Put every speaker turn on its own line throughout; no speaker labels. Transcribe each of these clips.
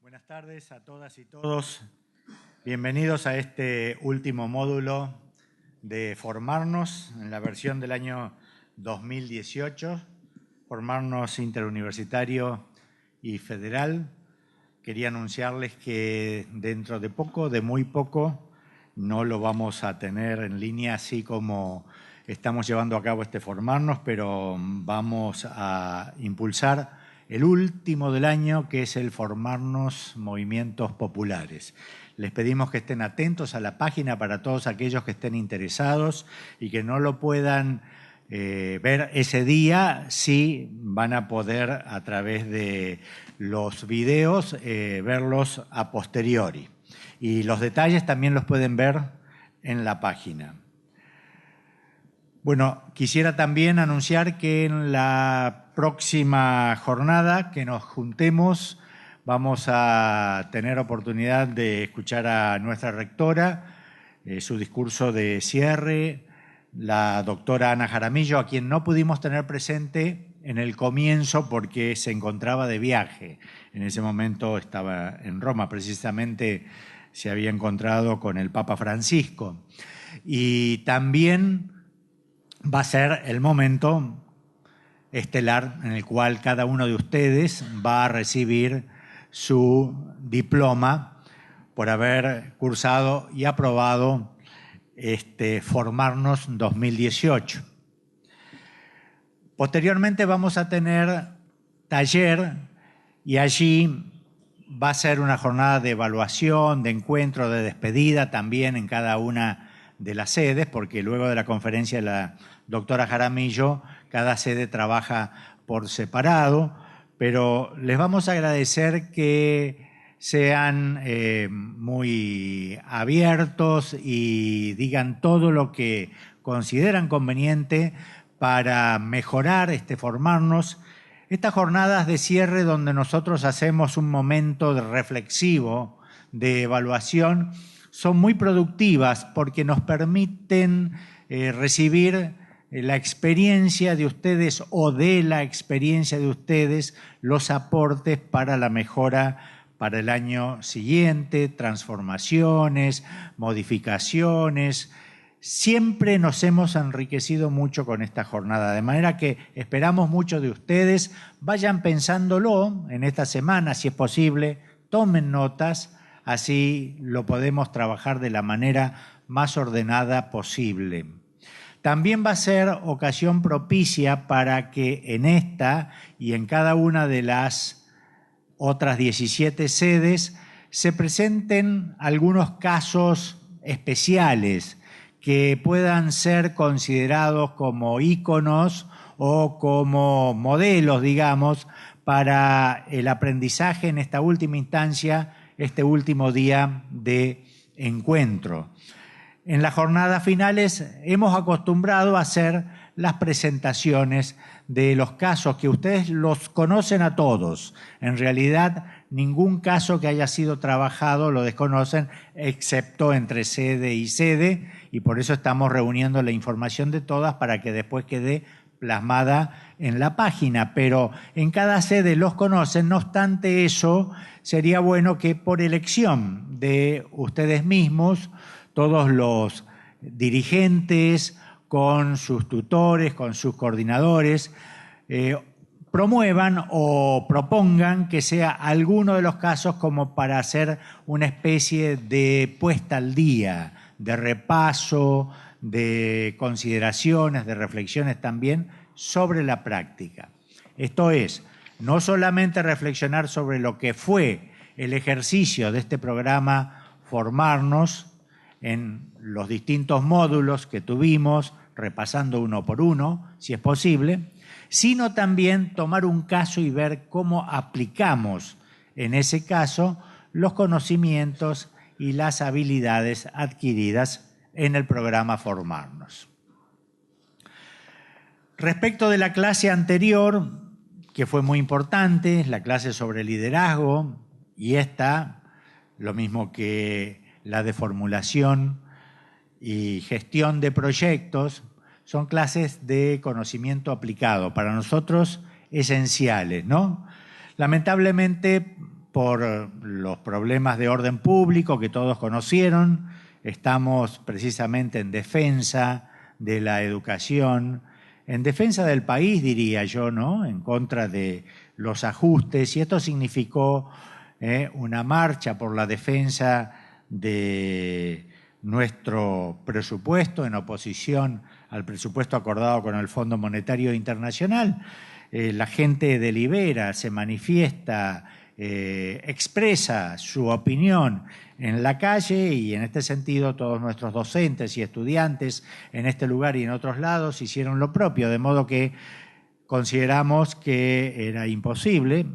Buenas tardes a todas y todos. Bienvenidos a este último módulo de Formarnos en la versión del año 2018, Formarnos interuniversitario y federal. Quería anunciarles que dentro de poco, de muy poco, no lo vamos a tener en línea así como estamos llevando a cabo este Formarnos, pero vamos a impulsar el último del año, que es el Formarnos Movimientos Populares. Les pedimos que estén atentos a la página para todos aquellos que estén interesados y que no lo puedan ver ese día, sí van a poder a través de los videos verlos a posteriori. Y los detalles también los pueden ver en la página. Bueno, quisiera también anunciar que en la próxima jornada que nos juntemos vamos a tener oportunidad de escuchar a nuestra rectora, su discurso de cierre, la doctora Ana Jaramillo, a quien no pudimos tener presente en el comienzo porque se encontraba de viaje. En ese momento estaba en Roma, precisamente se había encontrado con el Papa Francisco. Y también va a ser el momento estelar en el cual cada uno de ustedes va a recibir su diploma por haber cursado y aprobado Formarnos 2018. Posteriormente vamos a tener taller y allí va a ser una jornada de evaluación, de encuentro, de despedida también en cada una de las sedes, porque luego de la conferencia de la doctora Jaramillo, cada sede trabaja por separado, pero les vamos a agradecer que sean muy abiertos y digan todo lo que consideran conveniente para mejorar Formarnos. Estas jornadas de cierre donde nosotros hacemos un momento reflexivo de evaluación son muy productivas porque nos permiten recibir la experiencia de ustedes o de la experiencia de ustedes los aportes para la mejora para el año siguiente, transformaciones, modificaciones. Siempre nos hemos enriquecido mucho con esta jornada, de manera que esperamos mucho de ustedes. Vayan pensándolo en esta semana, si es posible, tomen notas, así lo podemos trabajar de la manera más ordenada posible. También va a ser ocasión propicia para que en esta y en cada una de las otras 17 sedes se presenten algunos casos especiales que puedan ser considerados como íconos o como modelos, digamos, para el aprendizaje en esta última instancia, este último día de encuentro. En las jornadas finales hemos acostumbrado a hacer las presentaciones de los casos que ustedes los conocen a todos. En realidad, ningún caso que haya sido trabajado lo desconocen, excepto entre sede y sede, y por eso estamos reuniendo la información de todas para que después quede plasmada en la página. Pero en cada sede los conocen, no obstante eso, sería bueno que por elección de ustedes mismos, todos los dirigentes, con sus tutores, con sus coordinadores, promuevan o propongan que sea alguno de los casos como para hacer una especie de puesta al día, de repaso, de consideraciones, de reflexiones también sobre la práctica. Esto es, no solamente reflexionar sobre lo que fue el ejercicio de este programa Formarnos en los distintos módulos que tuvimos, repasando uno por uno, si es posible, sino también tomar un caso y ver cómo aplicamos en ese caso los conocimientos y las habilidades adquiridas en el programa Formarnos. Respecto de la clase anterior, que fue muy importante, la clase sobre liderazgo, y esta, lo mismo que la de formulación y gestión de proyectos, son clases de conocimiento aplicado, para nosotros esenciales, ¿no? Lamentablemente, por los problemas de orden público que todos conocieron, estamos precisamente en defensa de la educación, en defensa del país, diría yo, ¿no? En contra de los ajustes, y esto significó una marcha por la defensa de nuestro presupuesto en oposición al presupuesto acordado con el Fondo Monetario Internacional. La gente delibera, se manifiesta, expresa su opinión en la calle, y en este sentido todos nuestros docentes y estudiantes en este lugar y en otros lados hicieron lo propio, de modo que consideramos que era imposible,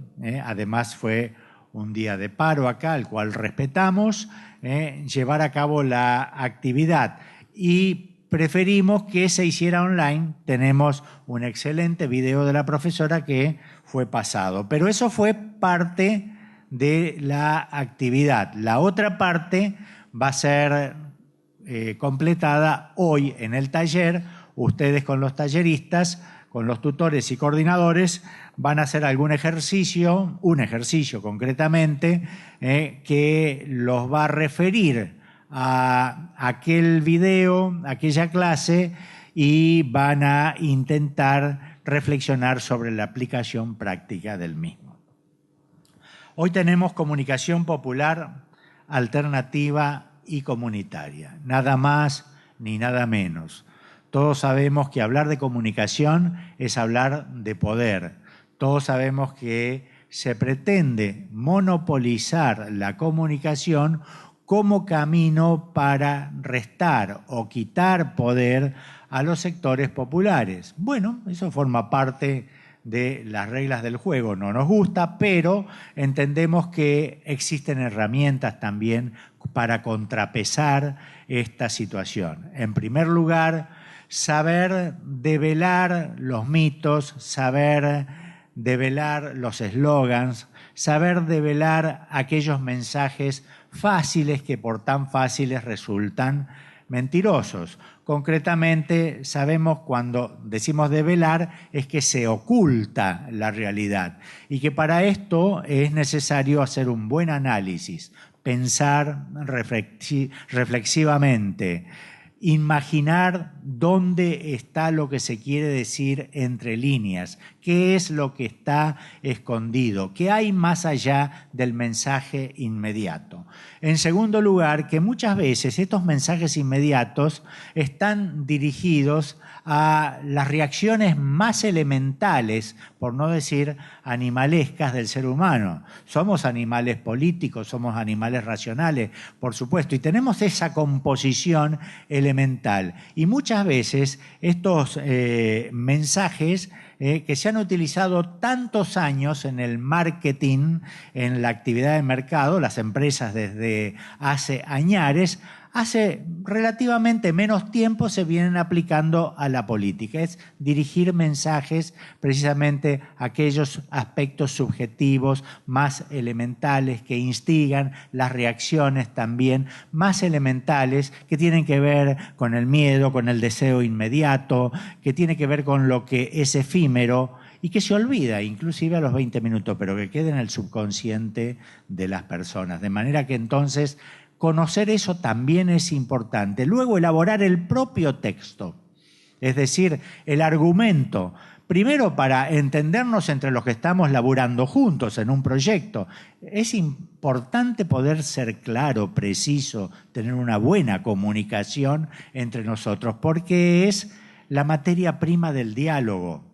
además fue un día de paro acá, al cual respetamos, llevar a cabo la actividad, y preferimos que se hiciera online. Tenemos un excelente video de la profesora que fue pasado, pero eso fue parte de la actividad. La otra parte va a ser completada hoy en el taller. Ustedes con los talleristas, con los tutores y coordinadores, van a hacer algún ejercicio, un ejercicio concretamente, que los va a referir a aquel video, aquella clase, y van a intentar reflexionar sobre la aplicación práctica del mismo. Hoy tenemos comunicación popular, alternativa y comunitaria, nada más ni nada menos. Todos sabemos que hablar de comunicación es hablar de poder. Todos sabemos que se pretende monopolizar la comunicación como camino para restar o quitar poder a los sectores populares. Bueno, eso forma parte de las reglas del juego. No nos gusta, pero entendemos que existen herramientas también para contrapesar esta situación. En primer lugar, saber develar los mitos, saber develar los eslogans, saber develar aquellos mensajes fáciles que por tan fáciles resultan mentirosos. Concretamente, sabemos cuando decimos develar es que se oculta la realidad, y que para esto es necesario hacer un buen análisis, pensar reflexivamente, imaginar dónde está lo que se quiere decir entre líneas, qué es lo que está escondido, qué hay más allá del mensaje inmediato. En segundo lugar, que muchas veces estos mensajes inmediatos están dirigidos a las reacciones más elementales, por no decir animalescas, del ser humano. Somos animales políticos, somos animales racionales, por supuesto, y tenemos esa composición elemental. Y muchas veces estos mensajes que se han utilizado tantos años en el marketing, en la actividad de mercado, las empresas desde hace añares, hace relativamente menos tiempo se vienen aplicando a la política. Es dirigir mensajes precisamente a aquellos aspectos subjetivos más elementales que instigan, las reacciones también más elementales que tienen que ver con el miedo, con el deseo inmediato, que tiene que ver con lo que es efímero y que se olvida inclusive a los 20 minutos, pero que queda en el subconsciente de las personas. De manera que entonces conocer eso también es importante. Luego, elaborar el propio texto, es decir, el argumento. Primero, para entendernos entre los que estamos laburando juntos en un proyecto. Es importante poder ser claro, preciso, tener una buena comunicación entre nosotros, porque es la materia prima del diálogo,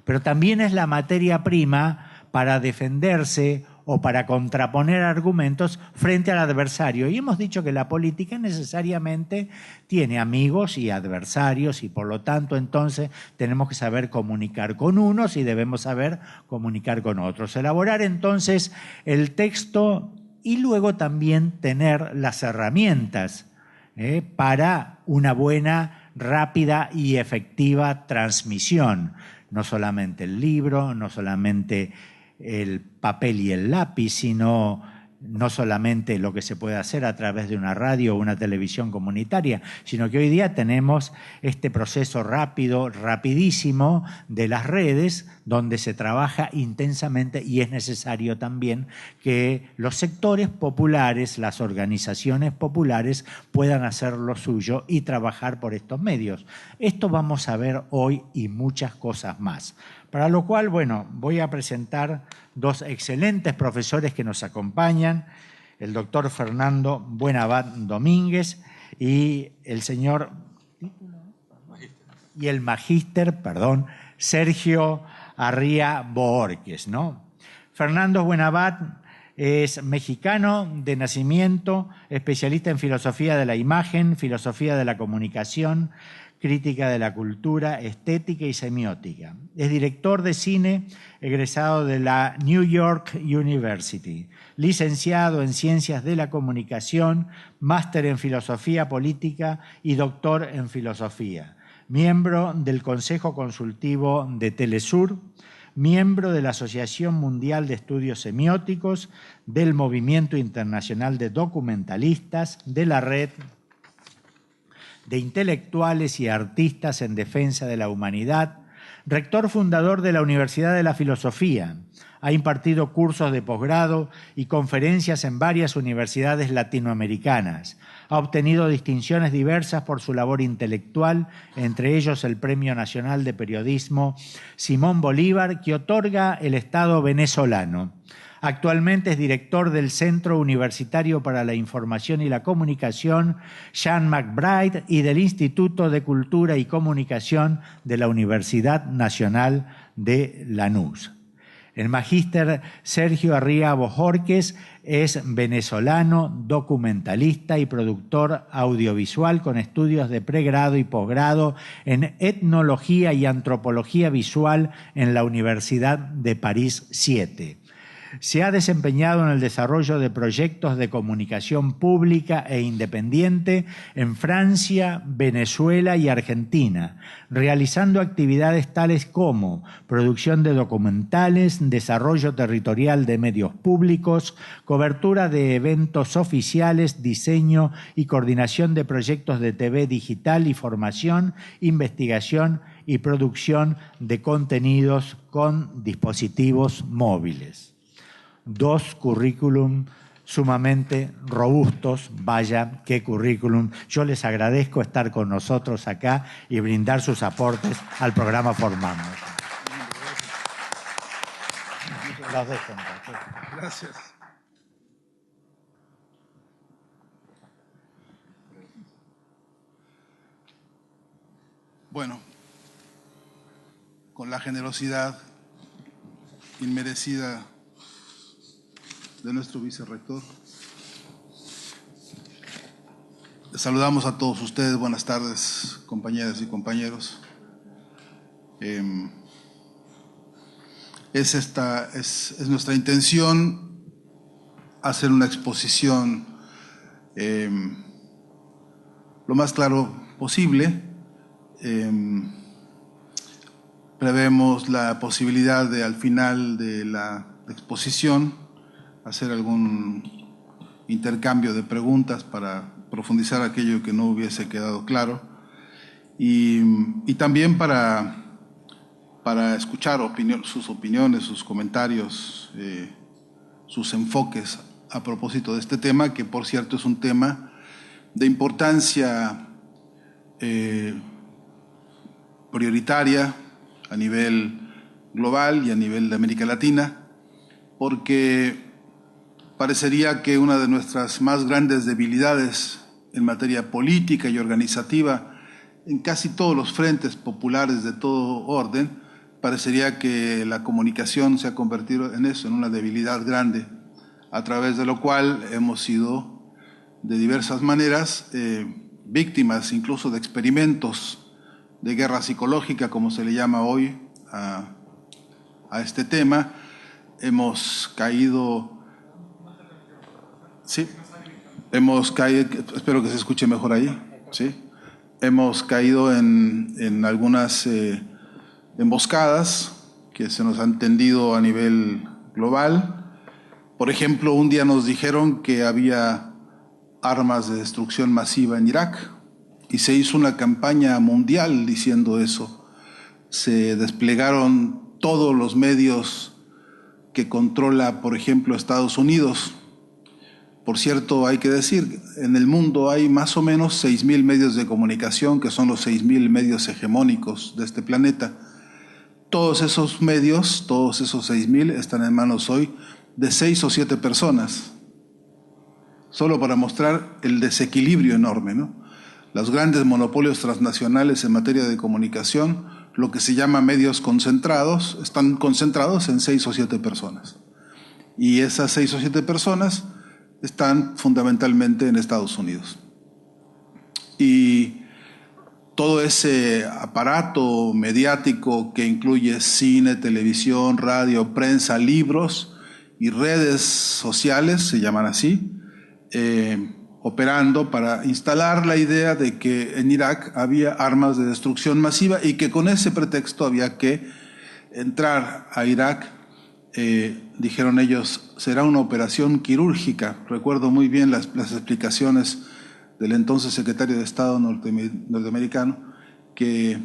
pero también es la materia prima para defenderse o para contraponer argumentos frente al adversario. Y hemos dicho que la política necesariamente tiene amigos y adversarios, y por lo tanto entonces tenemos que saber comunicar con unos y debemos saber comunicar con otros. Elaborar entonces el texto y luego también tener las herramientas para una buena, rápida y efectiva transmisión. No solamente el libro, no solamente el papel y el lápiz, sino no solamente lo que se puede hacer a través de una radio o una televisión comunitaria, sino que hoy día tenemos este proceso rápido, rapidísimo de las redes, donde se trabaja intensamente y es necesario también que los sectores populares, las organizaciones populares puedan hacer lo suyo y trabajar por estos medios. Esto vamos a ver hoy y muchas cosas más. Para lo cual, bueno, voy a presentar dos excelentes profesores que nos acompañan, el doctor Fernando Buenabad Domínguez y el señor y el magíster, Sergio Arría Bohórquez, ¿no? Fernando Buenabad es mexicano de nacimiento, especialista en filosofía de la imagen, filosofía de la comunicación, crítica de la cultura, estética y semiótica. Es director de cine egresado de la New York University, licenciado en Ciencias de la Comunicación, máster en Filosofía Política y doctor en Filosofía. Miembro del Consejo Consultivo de Telesur, miembro de la Asociación Mundial de Estudios Semióticos, del Movimiento Internacional de Documentalistas, de la Red de Intelectuales y Artistas en Defensa de la Humanidad, rector fundador de la Universidad de la Filosofía. Ha impartido cursos de posgrado y conferencias en varias universidades latinoamericanas. Ha obtenido distinciones diversas por su labor intelectual, entre ellos el Premio Nacional de Periodismo Simón Bolívar, que otorga el Estado venezolano. Actualmente es director del Centro Universitario para la Información y la Comunicación Sean McBride y del Instituto de Cultura y Comunicación de la Universidad Nacional de Lanús. El magíster Sergio Arría Bohórquez es venezolano, documentalista y productor audiovisual con estudios de pregrado y posgrado en etnología y antropología visual en la Universidad de París 7. Se ha desempeñado en el desarrollo de proyectos de comunicación pública e independiente en Francia, Venezuela y Argentina, realizando actividades tales como producción de documentales, desarrollo territorial de medios públicos, cobertura de eventos oficiales, diseño y coordinación de proyectos de TV digital y formación, investigación y producción de contenidos con dispositivos móviles. Dos currículum sumamente robustos, vaya qué currículum. Yo les agradezco estar con nosotros acá y brindar sus aportes al programa Formamos. Los dejo.
Gracias. Bueno, con la generosidad inmerecida de nuestro vicerrector, les saludamos a todos ustedes. Buenas tardes, compañeras y compañeros. Es nuestra intención hacer una exposición lo más claro posible. Prevemos la posibilidad de, al final de la exposición, hacer algún intercambio de preguntas para profundizar aquello que no hubiese quedado claro y también para escuchar sus opiniones, sus comentarios, sus enfoques a propósito de este tema, que por cierto es un tema de importancia prioritaria a nivel global y a nivel de América Latina, porque parecería que una de nuestras más grandes debilidades en materia política y organizativa, en casi todos los frentes populares de todo orden, parecería que la comunicación se ha convertido en eso, en una debilidad grande, a través de lo cual hemos sido de diversas maneras víctimas incluso de experimentos de guerra psicológica, como se le llama hoy a este tema. Hemos caído Sí, hemos caído, espero que se escuche mejor ahí, ¿sí? Hemos caído en algunas emboscadas que se nos han tendido a nivel global. Por ejemplo, un día nos dijeron que había armas de destrucción masiva en Irak y se hizo una campaña mundial diciendo eso. Se desplegaron todos los medios que controla, por ejemplo, Estados Unidos. Por cierto, hay que decir, en el mundo hay más o menos 6.000 medios de comunicación, que son los 6.000 medios hegemónicos de este planeta. Todos esos medios, todos esos 6.000, están en manos hoy de 6 o 7 personas. Solo para mostrar el desequilibrio enorme, ¿no? Los grandes monopolios transnacionales en materia de comunicación, lo que se llama medios concentrados, están concentrados en 6 o 7 personas. Y esas 6 o 7 personas están fundamentalmente en Estados Unidos. Y todo ese aparato mediático que incluye cine, televisión, radio, prensa, libros y redes sociales, se llaman así, operando para instalar la idea de que en Irak había armas de destrucción masiva y que con ese pretexto había que entrar a Irak. Dijeron ellos, será una operación quirúrgica. Recuerdo muy bien las explicaciones del entonces secretario de Estado norteamericano, que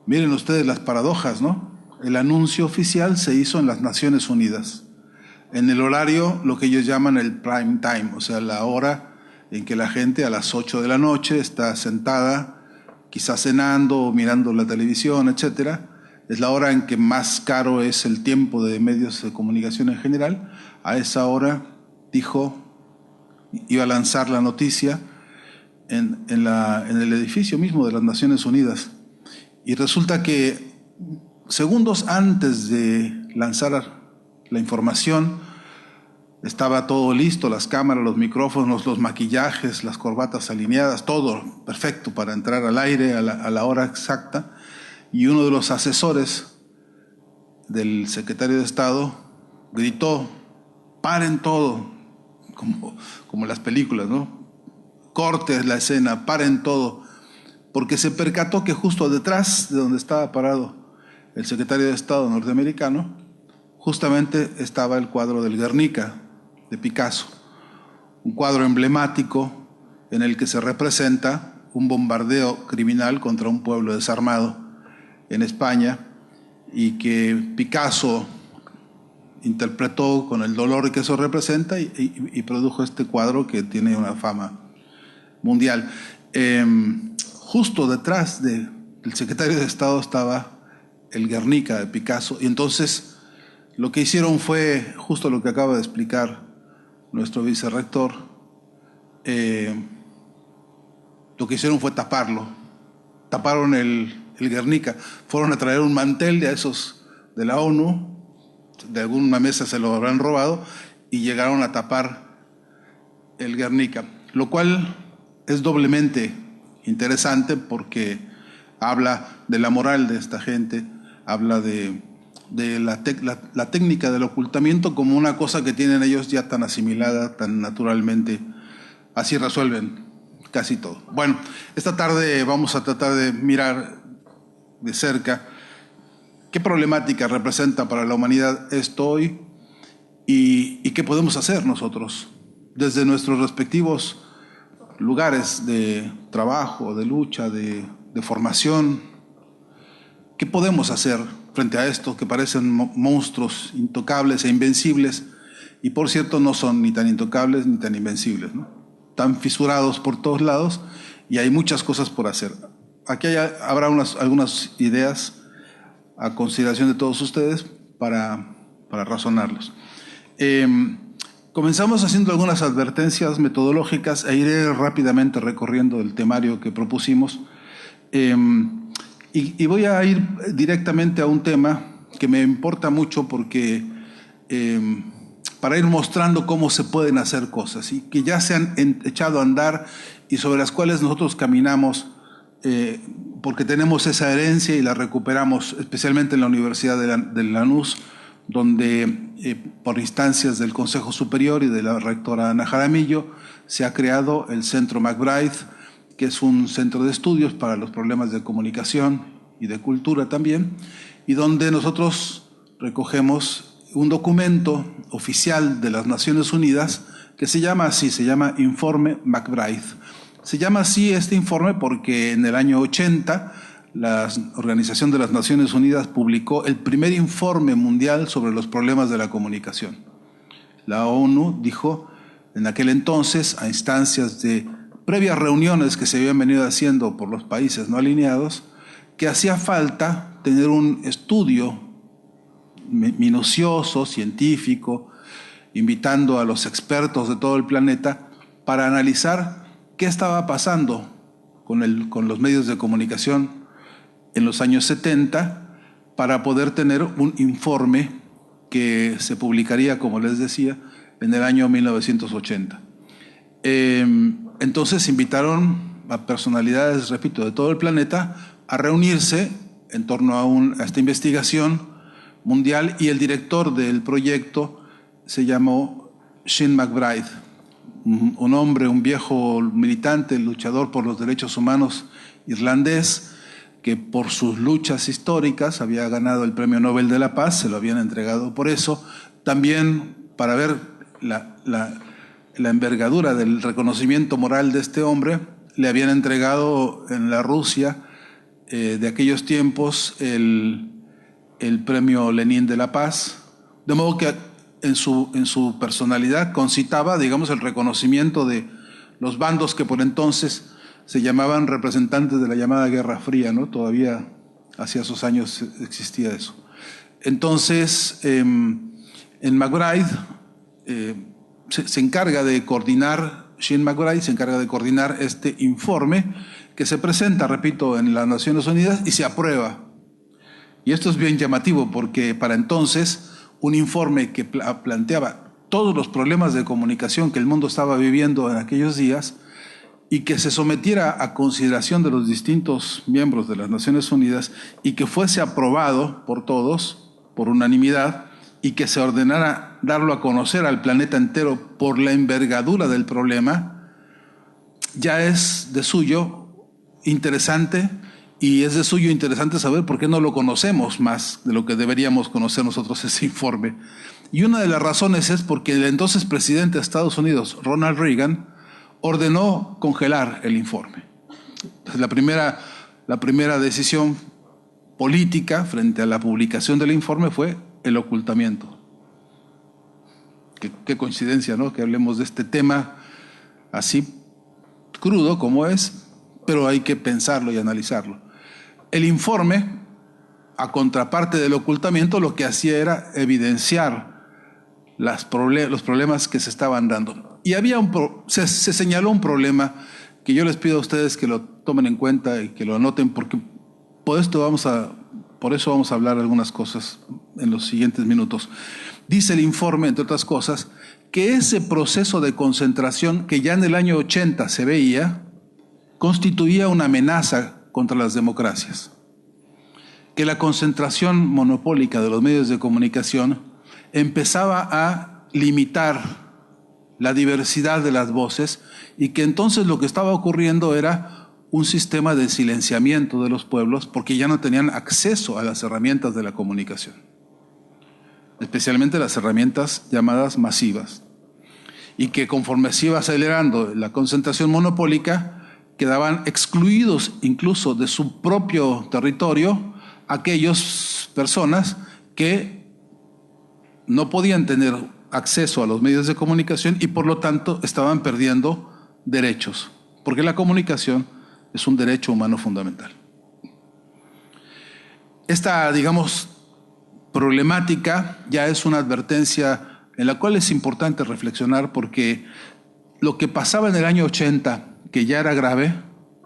miren ustedes las paradojas, ¿no? El anuncio oficial se hizo en las Naciones Unidas, en el horario, lo que ellos llaman el prime time, o sea, la hora en que la gente a las 8 de la noche está sentada, quizás cenando o mirando la televisión, etcétera. Es la hora en que más caro es el tiempo de medios de comunicación en general. A esa hora, dijo, iba a lanzar la noticia en el edificio mismo de las Naciones Unidas. Y resulta que segundos antes de lanzar la información, estaba todo listo, las cámaras, los micrófonos, los maquillajes, las corbatas alineadas, todo perfecto para entrar al aire a la hora exacta. Y uno de los asesores del secretario de Estado gritó, paren todo, como en las películas, ¿no? Corte la escena, paren todo, porque se percató que justo detrás de donde estaba parado el secretario de Estado norteamericano, justamente estaba el cuadro del Guernica, de Picasso, un cuadro emblemático en el que se representa un bombardeo criminal contra un pueblo desarmado en España, y que Picasso interpretó con el dolor que eso representa y produjo este cuadro que tiene una fama mundial. Justo detrás del secretario de Estado estaba el Guernica de Picasso, y entonces lo que hicieron fue justo lo que acaba de explicar nuestro vicerrector. Lo que hicieron fue taparlo. Taparon el Guernica. Fueron a traer un mantel de esos de la ONU, de alguna mesa se lo habrán robado, y llegaron a tapar el Guernica, lo cual es doblemente interesante porque habla de la moral de esta gente, habla de la técnica del ocultamiento como una cosa que tienen ellos ya tan asimilada, tan naturalmente. Así resuelven casi todo. Bueno, esta tarde vamos a tratar de mirar de cerca qué problemática representa para la humanidad esto hoy y qué podemos hacer nosotros desde nuestros respectivos lugares de trabajo, de lucha, de formación. ¿Qué podemos hacer frente a esto que parecen monstruos intocables e invencibles? Y por cierto, no son ni tan intocables ni tan invencibles, ¿no? Están fisurados por todos lados y hay muchas cosas por hacer. Aquí habrá algunas ideas a consideración de todos ustedes para razonarlos. Comenzamos haciendo algunas advertencias metodológicas e iré rápidamente recorriendo el temario que propusimos. Y voy a ir directamente a un tema que me importa mucho porque para ir mostrando cómo se pueden hacer cosas y que ya se han echado a andar y sobre las cuales nosotros caminamos porque tenemos esa herencia y la recuperamos, especialmente en la Universidad de Lanús, donde por instancias del Consejo Superior y de la rectora Ana Jaramillo se ha creado el Centro McBride, que es un centro de estudios para los problemas de comunicación y de cultura también, y donde nosotros recogemos un documento oficial de las Naciones Unidas que se llama así, se llama Informe McBride. Se llama así este informe porque en el año 80 la Organización de las Naciones Unidas publicó el primer informe mundial sobre los problemas de la comunicación. La ONU dijo en aquel entonces, a instancias de previas reuniones que se habían venido haciendo por los países no alineados, que hacía falta tener un estudio minucioso, científico, invitando a los expertos de todo el planeta para analizar qué estaba pasando con los medios de comunicación en los años 70 para poder tener un informe que se publicaría, como les decía, en el año 1980. Entonces invitaron a personalidades, repito, de todo el planeta a reunirse en torno a esta investigación mundial, y el director del proyecto se llamó Shane McBride, un hombre, un viejo militante, luchador por los derechos humanos irlandés, que por sus luchas históricas había ganado el Premio Nobel de la Paz, se lo habían entregado por eso. También para ver la envergadura del reconocimiento moral de este hombre, le habían entregado en la Rusia de aquellos tiempos el Premio Lenin de la Paz, de modo que en su personalidad concitaba, digamos, el reconocimiento de los bandos que por entonces se llamaban representantes de la llamada Guerra Fría, ¿no? Todavía hacia esos años existía eso. Entonces, en McBride se encarga de coordinar, Shane McBride se encarga de coordinar este informe que se presenta, repito, en las Naciones Unidas y se aprueba. Y esto es bien llamativo porque para entonces un informe que planteaba todos los problemas de comunicación que el mundo estaba viviendo en aquellos días y que se sometiera a consideración de los distintos miembros de las Naciones Unidas y que fuese aprobado por todos, por unanimidad, y que se ordenara darlo a conocer al planeta entero por la envergadura del problema, ya es de suyo interesante, y es de suyo interesante saber por qué no lo conocemos más de lo que deberíamos conocer nosotros ese informe. Y una de las razones es porque el entonces presidente de Estados Unidos, Ronald Reagan, ordenó congelar el informe. Entonces, la primera decisión política frente a la publicación del informe fue el ocultamiento. Qué coincidencia, ¿no? Que hablemos de este tema así crudo como es, pero hay que pensarlo y analizarlo. El informe, a contraparte del ocultamiento, lo que hacía era evidenciar los problemas que se estaban dando. Y se señaló un problema que yo les pido a ustedes que lo tomen en cuenta y que lo anoten, porque por eso vamos a hablar algunas cosas en los siguientes minutos. Dice el informe, entre otras cosas, que ese proceso de concentración que ya en el año 80 se veía, constituía una amenaza contra las democracias. Que la concentración monopólica de los medios de comunicación empezaba a limitar la diversidad de las voces, y que entonces lo que estaba ocurriendo era un sistema de silenciamiento de los pueblos porque ya no tenían acceso a las herramientas de la comunicación, especialmente las herramientas llamadas masivas, y que conforme se iba acelerando la concentración monopólica, quedaban excluidos incluso de su propio territorio aquellas personas que no podían tener acceso a los medios de comunicación y por lo tanto estaban perdiendo derechos, porque la comunicación es un derecho humano fundamental. Esta, digamos, problemática ya es una advertencia en la cual es importante reflexionar, porque lo que pasaba en el año 80, que ya era grave,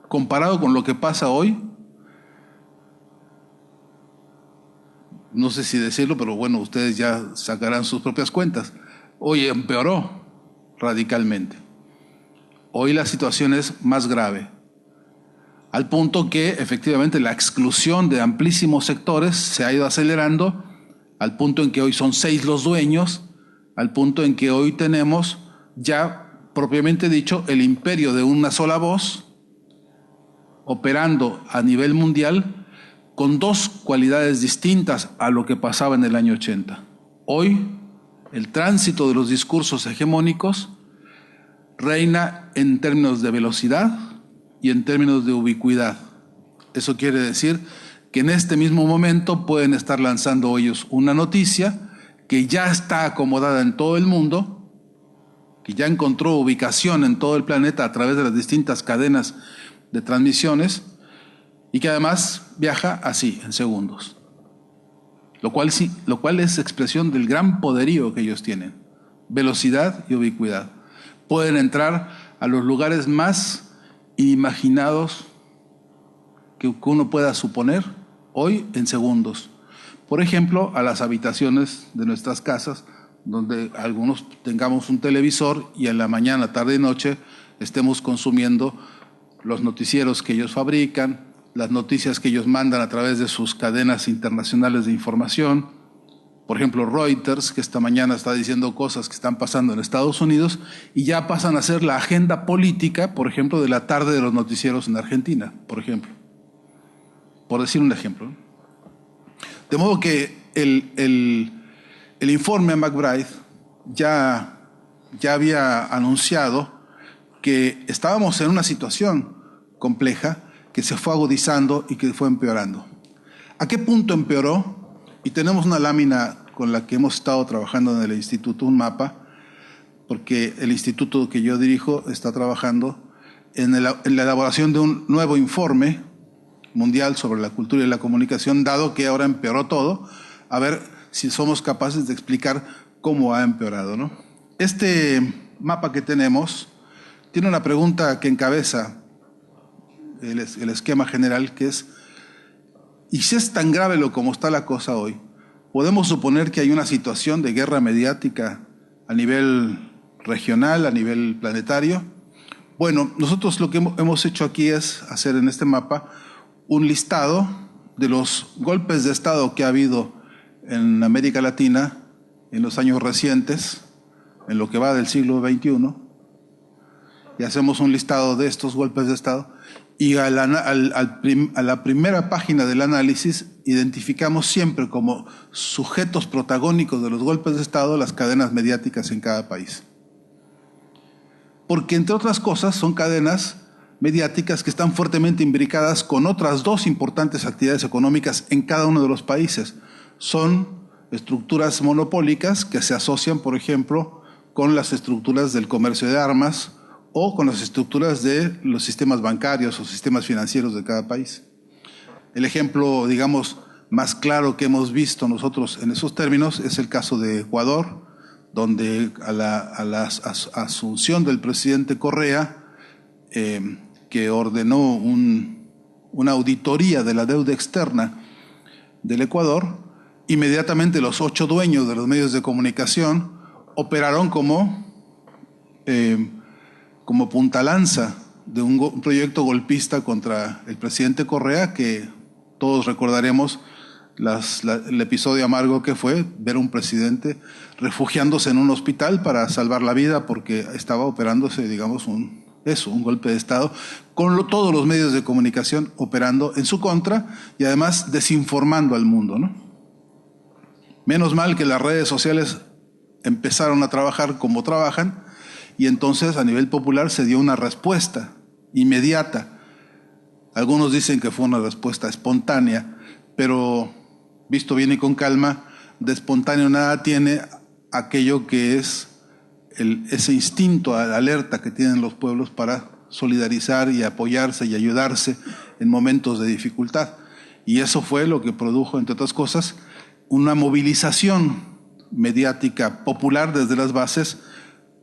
comparado con lo que pasa hoy, no sé si decirlo, pero bueno, ustedes ya sacarán sus propias cuentas. Hoy empeoró radicalmente. Hoy la situación es más grave, al punto que efectivamente la exclusión de amplísimos sectores se ha ido acelerando al punto en que hoy son 6 los dueños, al punto en que hoy tenemos ya, propiamente dicho, el imperio de una sola voz, operando a nivel mundial con 2 cualidades distintas a lo que pasaba en el año 80. Hoy, el tránsito de los discursos hegemónicos reina en términos de velocidad y en términos de ubicuidad. Eso quiere decir que en este mismo momento pueden estar lanzando ellos una noticia que ya está acomodada en todo el mundo, que ya encontró ubicación en todo el planeta a través de las distintas cadenas de transmisiones y que además viaja así, en segundos. Lo cual es expresión del gran poderío que ellos tienen, velocidad y ubicuidad. Pueden entrar a los lugares más inimaginados que uno pueda suponer hoy en segundos. Por ejemplo, a las habitaciones de nuestras casas, donde algunos tengamos un televisor y en la mañana, tarde y noche estemos consumiendo los noticieros que ellos fabrican, las noticias que ellos mandan a través de sus cadenas internacionales de información. Por ejemplo, Reuters, que esta mañana está diciendo cosas que están pasando en Estados Unidos y ya pasan a ser la agenda política, por ejemplo, de la tarde de los noticieros en Argentina, por ejemplo. Por decir un ejemplo. De modo que el informe MacBride ya había anunciado que estábamos en una situación compleja que se fue agudizando y que fue empeorando. ¿A qué punto empeoró? Y tenemos una lámina con la que hemos estado trabajando en el instituto, un mapa, porque el instituto que yo dirijo está trabajando en la elaboración de un nuevo informe mundial sobre la cultura y la comunicación, dado que ahora empeoró todo, a ver si somos capaces de explicar cómo ha empeorado, ¿no? Este mapa que tenemos tiene una pregunta que encabeza el esquema general, que es: ¿y si es tan grave como está la cosa hoy? ¿Podemos suponer que hay una situación de guerra mediática a nivel regional, a nivel planetario? Bueno, nosotros lo que hemos hecho aquí es hacer en este mapa un listado de los golpes de Estado que ha habido en América Latina en los años recientes, en lo que va del siglo XXI, y hacemos un listado de estos golpes de Estado, y a la primera página del análisis identificamos siempre como sujetos protagónicos de los golpes de Estado las cadenas mediáticas en cada país. Porque, entre otras cosas, son cadenas mediáticas que están fuertemente imbricadas con otras 2 importantes actividades económicas en cada uno de los países. Son estructuras monopólicas que se asocian, por ejemplo, con las estructuras del comercio de armas o con las estructuras de los sistemas bancarios o sistemas financieros de cada país. El ejemplo, digamos, más claro que hemos visto nosotros en esos términos es el caso de Ecuador, donde a la asunción del presidente Correa, que ordenó una auditoría de la deuda externa del Ecuador, inmediatamente los 8 dueños de los medios de comunicación operaron como puntalanza de un proyecto golpista contra el presidente Correa, que todos recordaremos el episodio amargo que fue ver a un presidente refugiándose en un hospital para salvar la vida porque estaba operándose, digamos, un golpe de Estado, con todos los medios de comunicación operando en su contra y además desinformando al mundo, ¿no? Menos mal que las redes sociales empezaron a trabajar como trabajan y entonces a nivel popular se dio una respuesta inmediata. Algunos dicen que fue una respuesta espontánea, pero visto bien y con calma, de espontáneo nada tiene aquello que es ese instinto de alerta que tienen los pueblos para solidarizar y apoyarse y ayudarse en momentos de dificultad. Y eso fue lo que produjo, entre otras cosas, una movilización mediática popular desde las bases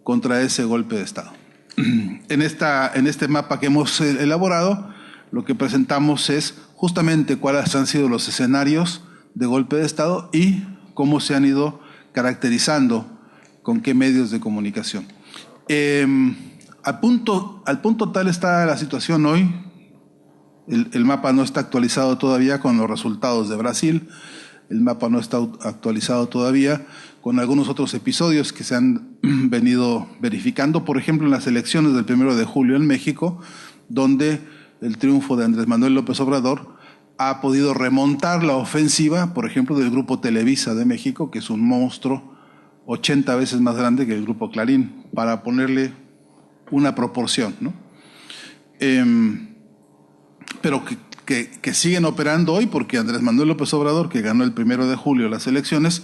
contra ese golpe de Estado. En este mapa que hemos elaborado, lo que presentamos es justamente cuáles han sido los escenarios de golpe de Estado y cómo se han ido caracterizando, con qué medios de comunicación. Al punto tal está la situación hoy. El mapa no está actualizado todavía con los resultados de Brasil, el mapa no está actualizado todavía, con algunos otros episodios que se han venido verificando, por ejemplo, en las elecciones del 1 de julio en México, donde el triunfo de Andrés Manuel López Obrador ha podido remontar la ofensiva, por ejemplo, del Grupo Televisa de México, que es un monstruo 80 veces más grande que el Grupo Clarín, para ponerle una proporción, ¿no? Pero que siguen operando hoy, porque Andrés Manuel López Obrador, que ganó el 1 de julio las elecciones,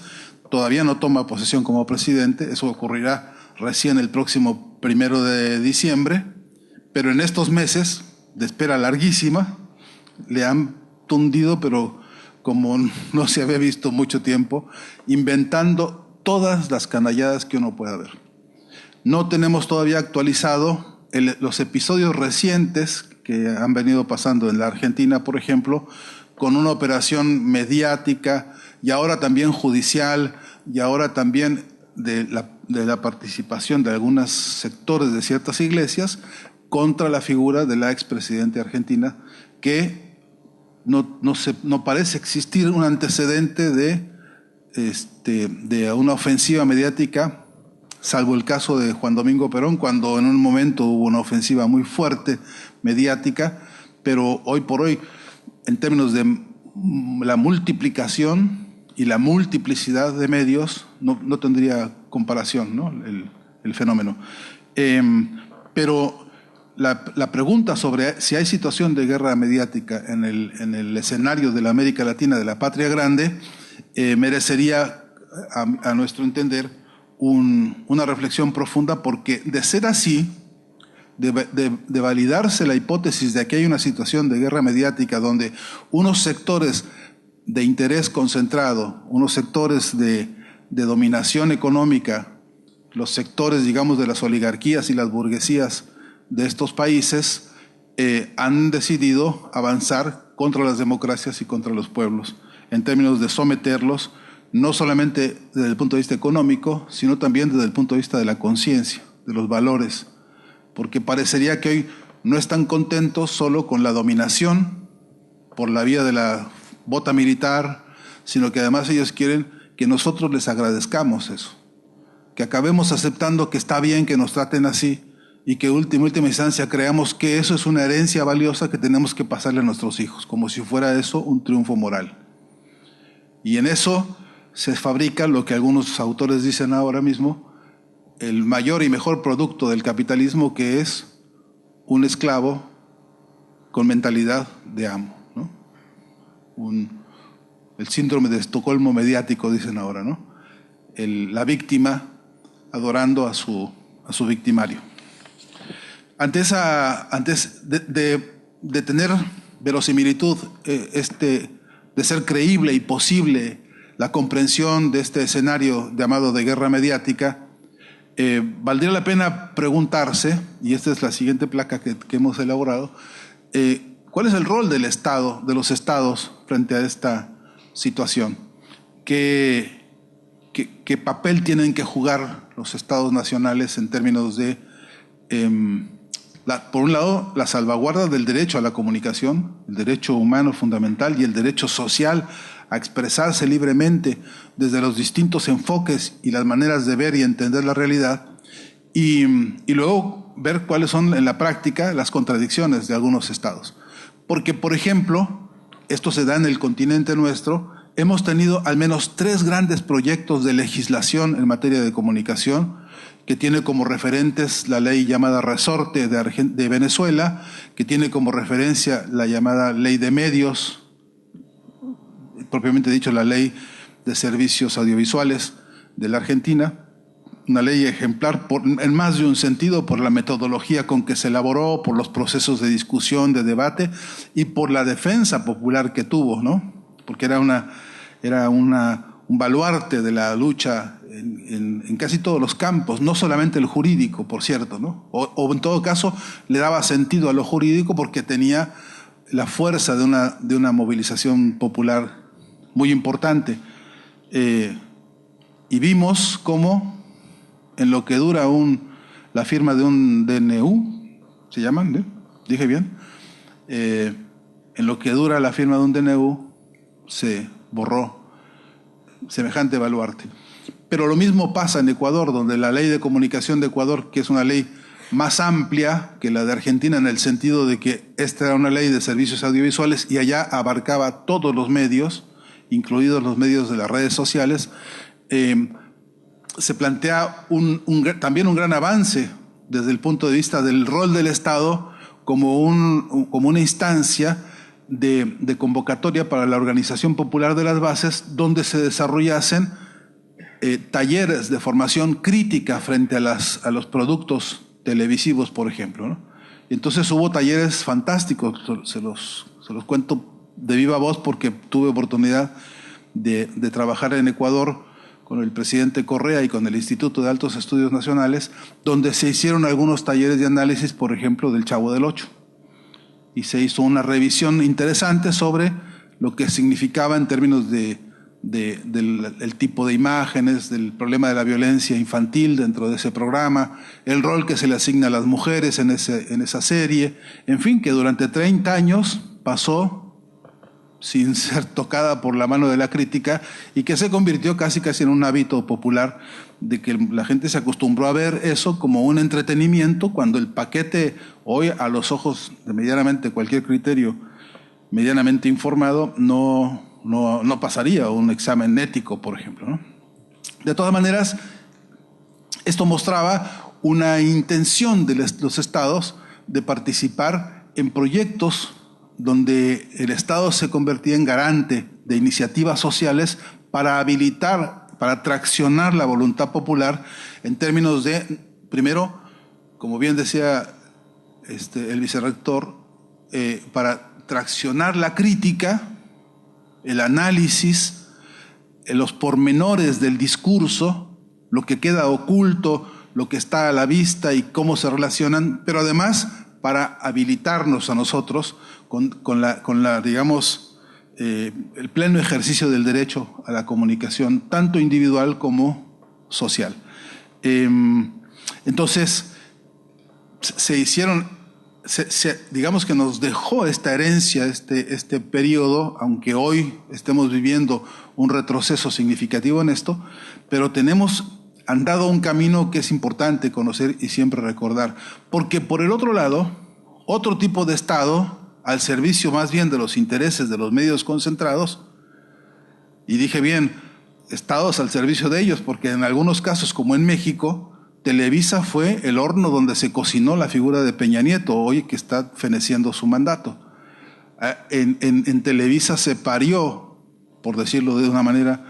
todavía no toma posesión como presidente. Eso ocurrirá recién el próximo 1 de diciembre, pero en estos meses de espera larguísima le han tundido, pero como no se había visto mucho tiempo, inventando todas las canalladas que uno pueda ver. No tenemos todavía actualizado los episodios recientes que han venido pasando en la Argentina, por ejemplo, con una operación mediática y ahora también judicial y ahora también de la participación de algunos sectores de ciertas iglesias contra la figura de la expresidenta argentina, que no parece existir un antecedente de una ofensiva mediática, salvo el caso de Juan Domingo Perón, cuando en un momento hubo una ofensiva muy fuerte mediática, pero hoy por hoy, en términos de la multiplicación y la multiplicidad de medios, no tendría comparación, ¿no? el fenómeno. Pero la pregunta sobre si hay situación de guerra mediática en el escenario de la América Latina, de la patria grande, merecería, a nuestro entender, una reflexión profunda, porque de ser así, de validarse la hipótesis de que hay una situación de guerra mediática donde unos sectores de interés concentrado, unos sectores de dominación económica, los sectores, digamos, de las oligarquías y las burguesías de estos países, han decidido avanzar contra las democracias y contra los pueblos, en términos de someterlos, no solamente desde el punto de vista económico, sino también desde el punto de vista de la conciencia, de los valores, porque parecería que hoy no están contentos solo con la dominación por la vía de la bota militar, sino que además ellos quieren que nosotros les agradezcamos eso, que acabemos aceptando que está bien que nos traten así y que en última instancia creamos que eso es una herencia valiosa que tenemos que pasarle a nuestros hijos, como si fuera eso un triunfo moral. Y en eso se fabrica lo que algunos autores dicen ahora mismo, el mayor y mejor producto del capitalismo, que es un esclavo con mentalidad de amo, ¿no? El síndrome de Estocolmo mediático, dicen ahora, ¿no? La víctima adorando a su victimario. Antes de tener verosimilitud, de ser creíble y posible la comprensión de este escenario llamado de guerra mediática, valdría la pena preguntarse, y esta es la siguiente placa que hemos elaborado, ¿cuál es el rol del Estado, de los estados, frente a esta situación? ¿Qué papel tienen que jugar los estados nacionales en términos de, por un lado, la salvaguarda del derecho a la comunicación, el derecho humano fundamental y el derecho social a expresarse libremente desde los distintos enfoques y las maneras de ver y entender la realidad, y luego ver cuáles son en la práctica las contradicciones de algunos estados? Porque, por ejemplo, esto se da en el continente nuestro, hemos tenido al menos 3 grandes proyectos de legislación en materia de comunicación, que tiene como referentes la ley llamada Resorte de Venezuela, que tiene como referencia la llamada Ley de Medios, propiamente dicho la Ley de Servicios Audiovisuales de la Argentina, una ley ejemplar en más de un sentido, por la metodología con que se elaboró, por los procesos de discusión, de debate y por la defensa popular que tuvo, ¿no? Porque era un baluarte de la lucha en casi todos los campos, no solamente el jurídico, por cierto, ¿no? O en todo caso le daba sentido a lo jurídico porque tenía la fuerza de una movilización popular muy importante. Y vimos cómo en lo que dura la firma de un DNU, ¿se llaman? ¿no? ¿Dije bien? En lo que dura la firma de un DNU se borró semejante baluarte. Pero lo mismo pasa en Ecuador, donde la ley de comunicación de Ecuador, que es una ley más amplia que la de Argentina en el sentido de que esta era una ley de servicios audiovisuales y allá abarcaba todos los medios, incluidos los medios de las redes sociales, se plantea también un gran avance desde el punto de vista del rol del Estado como una instancia de convocatoria para la organización popular de las bases, donde se desarrollasen talleres de formación crítica frente a los productos televisivos, por ejemplo, ¿no? Entonces hubo talleres fantásticos, se los cuento de viva voz porque tuve oportunidad de trabajar en Ecuador con el presidente Correa y con el Instituto de Altos Estudios Nacionales, donde se hicieron algunos talleres de análisis, por ejemplo, del Chavo del Ocho. Y se hizo una revisión interesante sobre lo que significaba en términos del tipo de imágenes, del problema de la violencia infantil dentro de ese programa, el rol que se le asigna a las mujeres en esa serie, en fin, que durante 30 años pasó sin ser tocada por la mano de la crítica y que se convirtió casi en un hábito popular de que la gente se acostumbró a ver eso como un entretenimiento, cuando el paquete hoy a los ojos de medianamente cualquier criterio medianamente informado no pasaría un examen ético, por ejemplo, ¿no? De todas maneras, esto mostraba una intención de los estados de participar en proyectos donde el Estado se convertía en garante de iniciativas sociales para habilitar, para traccionar la voluntad popular en términos de, primero, como bien decía el vicerrector, para traccionar la crítica, el análisis, los pormenores del discurso, lo que queda oculto, lo que está a la vista y cómo se relacionan, pero además para habilitarnos a nosotros con la digamos, el pleno ejercicio del derecho a la comunicación, tanto individual como social. Entonces, digamos que nos dejó esta herencia, este periodo, aunque hoy estemos viviendo un retroceso significativo en esto, pero han dado un camino que es importante conocer y siempre recordar. Porque por el otro lado, otro tipo de Estado, al servicio más bien de los intereses de los medios concentrados, y dije bien, estados al servicio de ellos, porque en algunos casos, como en México, Televisa fue el horno donde se cocinó la figura de Peña Nieto, hoy que está feneciendo su mandato. En Televisa se parió, por decirlo de una manera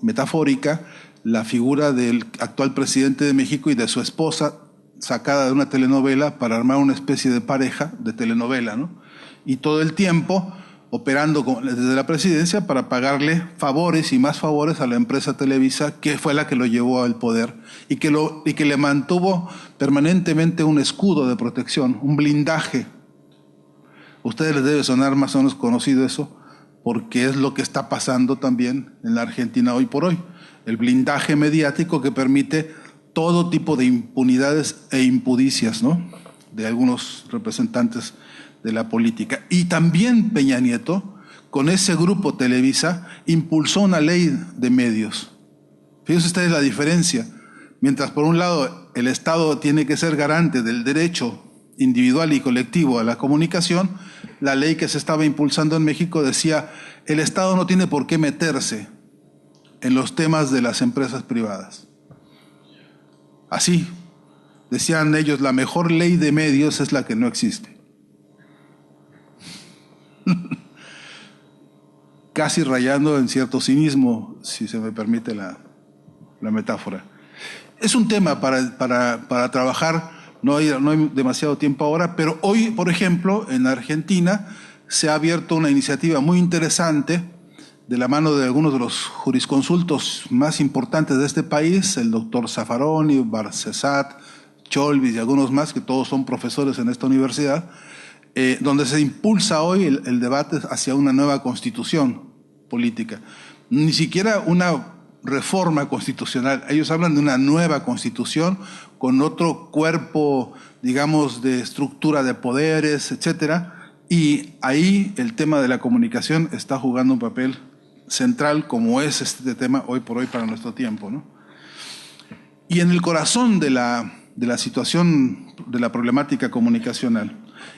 metafórica, la figura del actual presidente de México y de su esposa, sacada de una telenovela para armar una especie de pareja de telenovela, ¿no? Y todo el tiempo operando desde la presidencia para pagarle favores y más favores a la empresa Televisa, que fue la que lo llevó al poder y que le mantuvo permanentemente un escudo de protección, un blindaje. A ustedes les debe sonar más o menos conocido eso, porque es lo que está pasando también en la Argentina hoy por hoy. El blindaje mediático que permite todo tipo de impunidades e impudicias, ¿no?, de algunos representantes de la política. Y también Peña Nieto, con ese grupo Televisa, impulsó una ley de medios. Fíjense ustedes la diferencia. Mientras por un lado el Estado tiene que ser garante del derecho individual y colectivo a la comunicación, la ley que se estaba impulsando en México decía: el Estado no tiene por qué meterse en los temas de las empresas privadas. Así, decían ellos, la mejor ley de medios es la que no existe. Casi rayando en cierto cinismo, si se me permite la metáfora. Es un tema para trabajar, no hay demasiado tiempo ahora, pero hoy, por ejemplo, en Argentina se ha abierto una iniciativa muy interesante de la mano de algunos de los jurisconsultos más importantes de este país, el doctor Zaffaroni, Barcesat, Cholvis y algunos más, que todos son profesores en esta universidad, donde se impulsa hoy el debate hacia una nueva constitución política. Ni siquiera una reforma constitucional. Ellos hablan de una nueva constitución con otro cuerpo, digamos, de estructura de poderes, etcétera. Y ahí el tema de la comunicación está jugando un papel central como es este tema hoy por hoy para nuestro tiempo, ¿no? Y en el corazón de la situación de la problemática comunicacional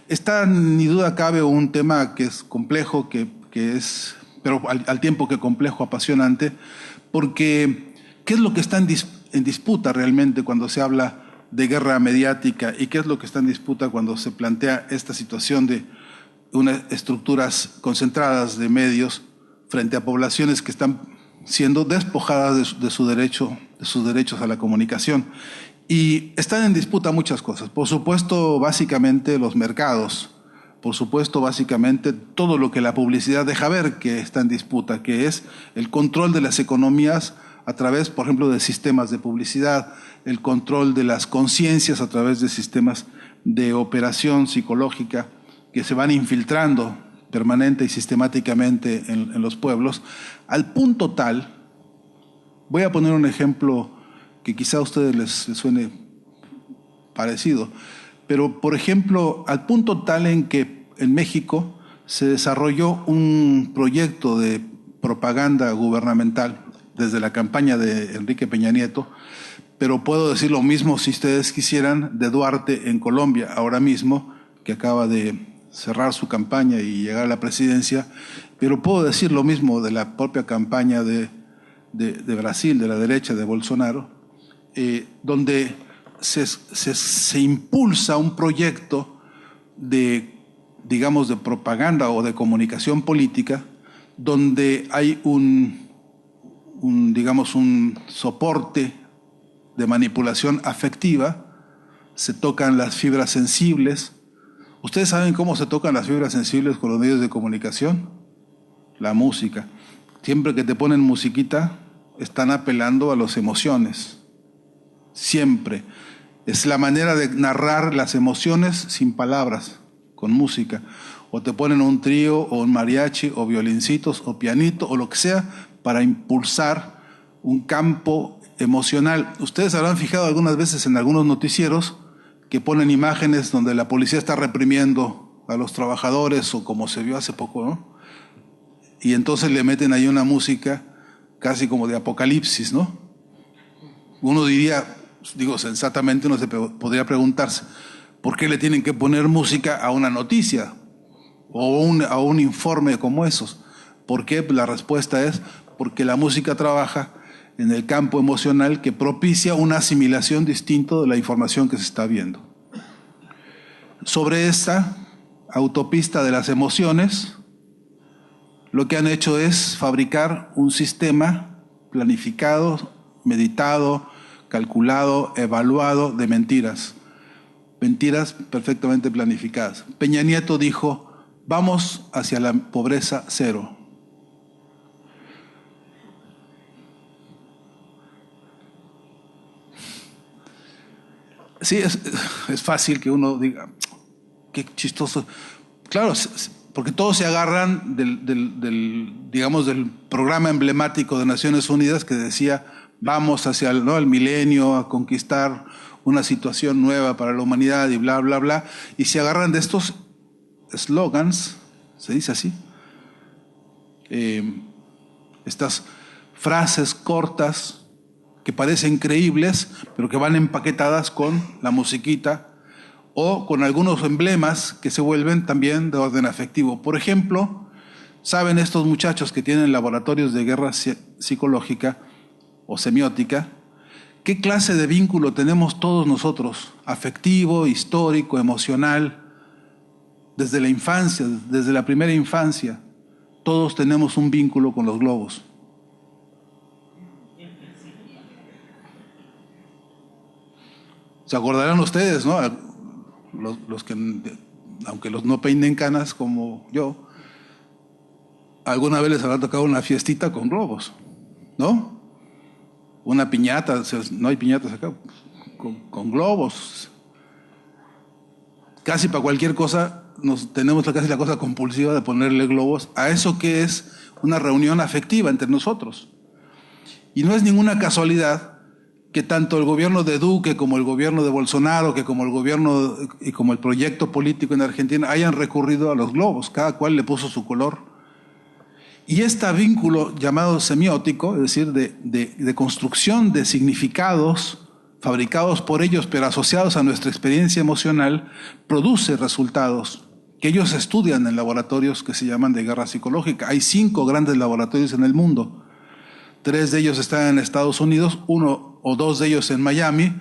está, ni duda cabe, un tema que es complejo, que es, pero al tiempo que complejo, apasionante, porque ¿qué es lo que está en disputa realmente cuando se habla de guerra mediática y qué es lo que está en disputa cuando se plantea esta situación de unas estructuras concentradas de medios frente a poblaciones que están siendo despojadas de sus derechos a la comunicación? Y están en disputa muchas cosas. Por supuesto, básicamente los mercados. Por supuesto, básicamente todo lo que la publicidad deja ver que está en disputa, que es el control de las economías a través, por ejemplo, de sistemas de publicidad, el control de las conciencias a través de sistemas de operación psicológica que se van infiltrando permanente y sistemáticamente en los pueblos, al punto tal, voy a poner un ejemplo que quizá a ustedes les suene parecido, pero por ejemplo, al punto tal en que en México se desarrolló un proyecto de propaganda gubernamental desde la campaña de Enrique Peña Nieto, pero puedo decir lo mismo, si ustedes quisieran, de Duarte en Colombia, ahora mismo, que acaba de cerrar su campaña y llegar a la presidencia, pero puedo decir lo mismo de la propia campaña de Brasil, de la derecha, de Bolsonaro, donde se impulsa un proyecto de, digamos, de propaganda o de comunicación política, donde hay digamos, un soporte de manipulación afectiva, se tocan las fibras sensibles. ¿Ustedes saben cómo se tocan las fibras sensibles con los medios de comunicación? La música. Siempre que te ponen musiquita, están apelando a las emociones. Siempre. Es la manera de narrar las emociones sin palabras, con música. O te ponen un trío, o un mariachi, o violincitos, o pianito, o lo que sea, para impulsar un campo emocional. Ustedes habrán fijado algunas veces en algunos noticieros que ponen imágenes donde la policía está reprimiendo a los trabajadores, o como se vio hace poco, ¿no? Y entonces le meten ahí una música casi como de apocalipsis, ¿no? Uno diría, digo, sensatamente uno podría preguntarse, ¿por qué le tienen que poner música a una noticia o a un informe como esos? ¿Por qué? La respuesta es porque la música trabaja en el campo emocional que propicia una asimilación distinta de la información que se está viendo. Sobre esta autopista de las emociones, lo que han hecho es fabricar un sistema planificado, meditado, calculado, evaluado de mentiras. Mentiras perfectamente planificadas. Peña Nieto dijo, vamos hacia la pobreza cero. Sí, es fácil que uno diga, qué chistoso. Claro, porque todos se agarran digamos, del programa emblemático de Naciones Unidas que decía, vamos hacia el milenio, a conquistar una situación nueva para la humanidad y bla, bla, bla, y se agarran de estos slogans, se dice así, estas frases cortas que parecen creíbles, pero que van empaquetadas con la musiquita o con algunos emblemas que se vuelven también de orden afectivo. Por ejemplo, ¿saben estos muchachos que tienen laboratorios de guerra psicológica o semiótica? ¿Qué clase de vínculo tenemos todos nosotros? Afectivo, histórico, emocional, desde la infancia, desde la primera infancia. Todos tenemos un vínculo con los globos. ¿Se acordarán ustedes, no? Los que, aunque los no peinen canas como yo, alguna vez les habrá tocado una fiestita con globos, ¿no? Una piñata, no hay piñatas acá, con globos. Casi para cualquier cosa tenemos casi la cosa compulsiva de ponerle globos a eso que es una reunión afectiva entre nosotros. Y no es ninguna casualidad que tanto el gobierno de Duque como el gobierno de Bolsonaro, que como el gobierno y como el proyecto político en Argentina hayan recurrido a los globos, cada cual le puso su color. Y este vínculo llamado semiótico, es decir, de construcción de significados fabricados por ellos pero asociados a nuestra experiencia emocional, produce resultados que ellos estudian en laboratorios que se llaman de guerra psicológica. Hay 5 grandes laboratorios en el mundo. 3 de ellos están en Estados Unidos, 1 o 2 de ellos en Miami.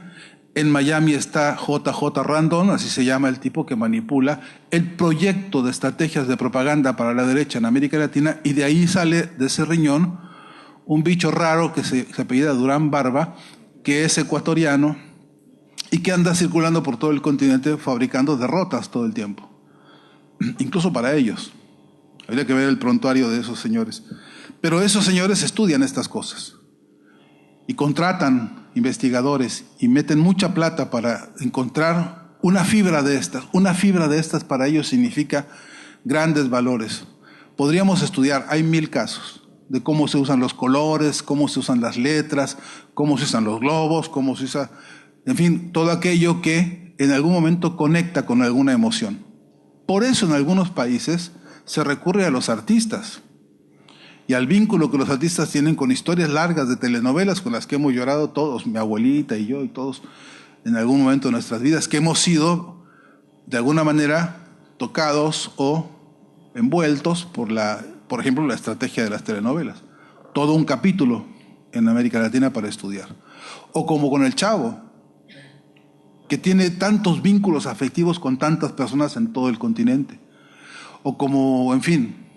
En Miami está JJ Randon, así se llama el tipo que manipula el proyecto de estrategias de propaganda para la derecha en América Latina, y de ahí sale, de ese riñón, un bicho raro que se apellida Durán Barba, que es ecuatoriano y que anda circulando por todo el continente fabricando derrotas todo el tiempo, incluso para ellos. Habría que ver el prontuario de esos señores. Pero esos señores estudian estas cosas y contratan investigadores y meten mucha plata para encontrar una fibra de estas. Una fibra de estas para ellos significa grandes valores. Podríamos estudiar, hay 1000 casos de cómo se usan los colores, cómo se usan las letras, cómo se usan los globos, cómo se usa, en fin, todo aquello que en algún momento conecta con alguna emoción. Por eso en algunos países se recurre a los artistas y al vínculo que los artistas tienen con historias largas de telenovelas con las que hemos llorado todos, mi abuelita y yo y todos en algún momento de nuestras vidas, que hemos sido de alguna manera tocados o envueltos por ejemplo, la estrategia de las telenovelas. Todo un capítulo en América Latina para estudiar. O como con el Chavo, que tiene tantos vínculos afectivos con tantas personas en todo el continente. O como, en fin.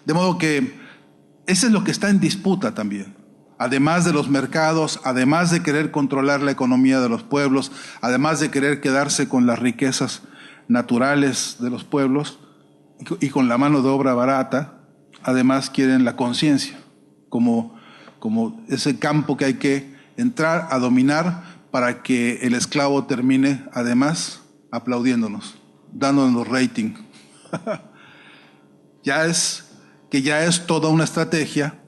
De modo que eso es lo que está en disputa también. Además de los mercados, además de querer controlar la economía de los pueblos, además de querer quedarse con las riquezas naturales de los pueblos y con la mano de obra barata, además quieren la conciencia como ese campo que hay que entrar a dominar para que el esclavo termine además aplaudiéndonos, dándonos rating. ya es toda una estrategia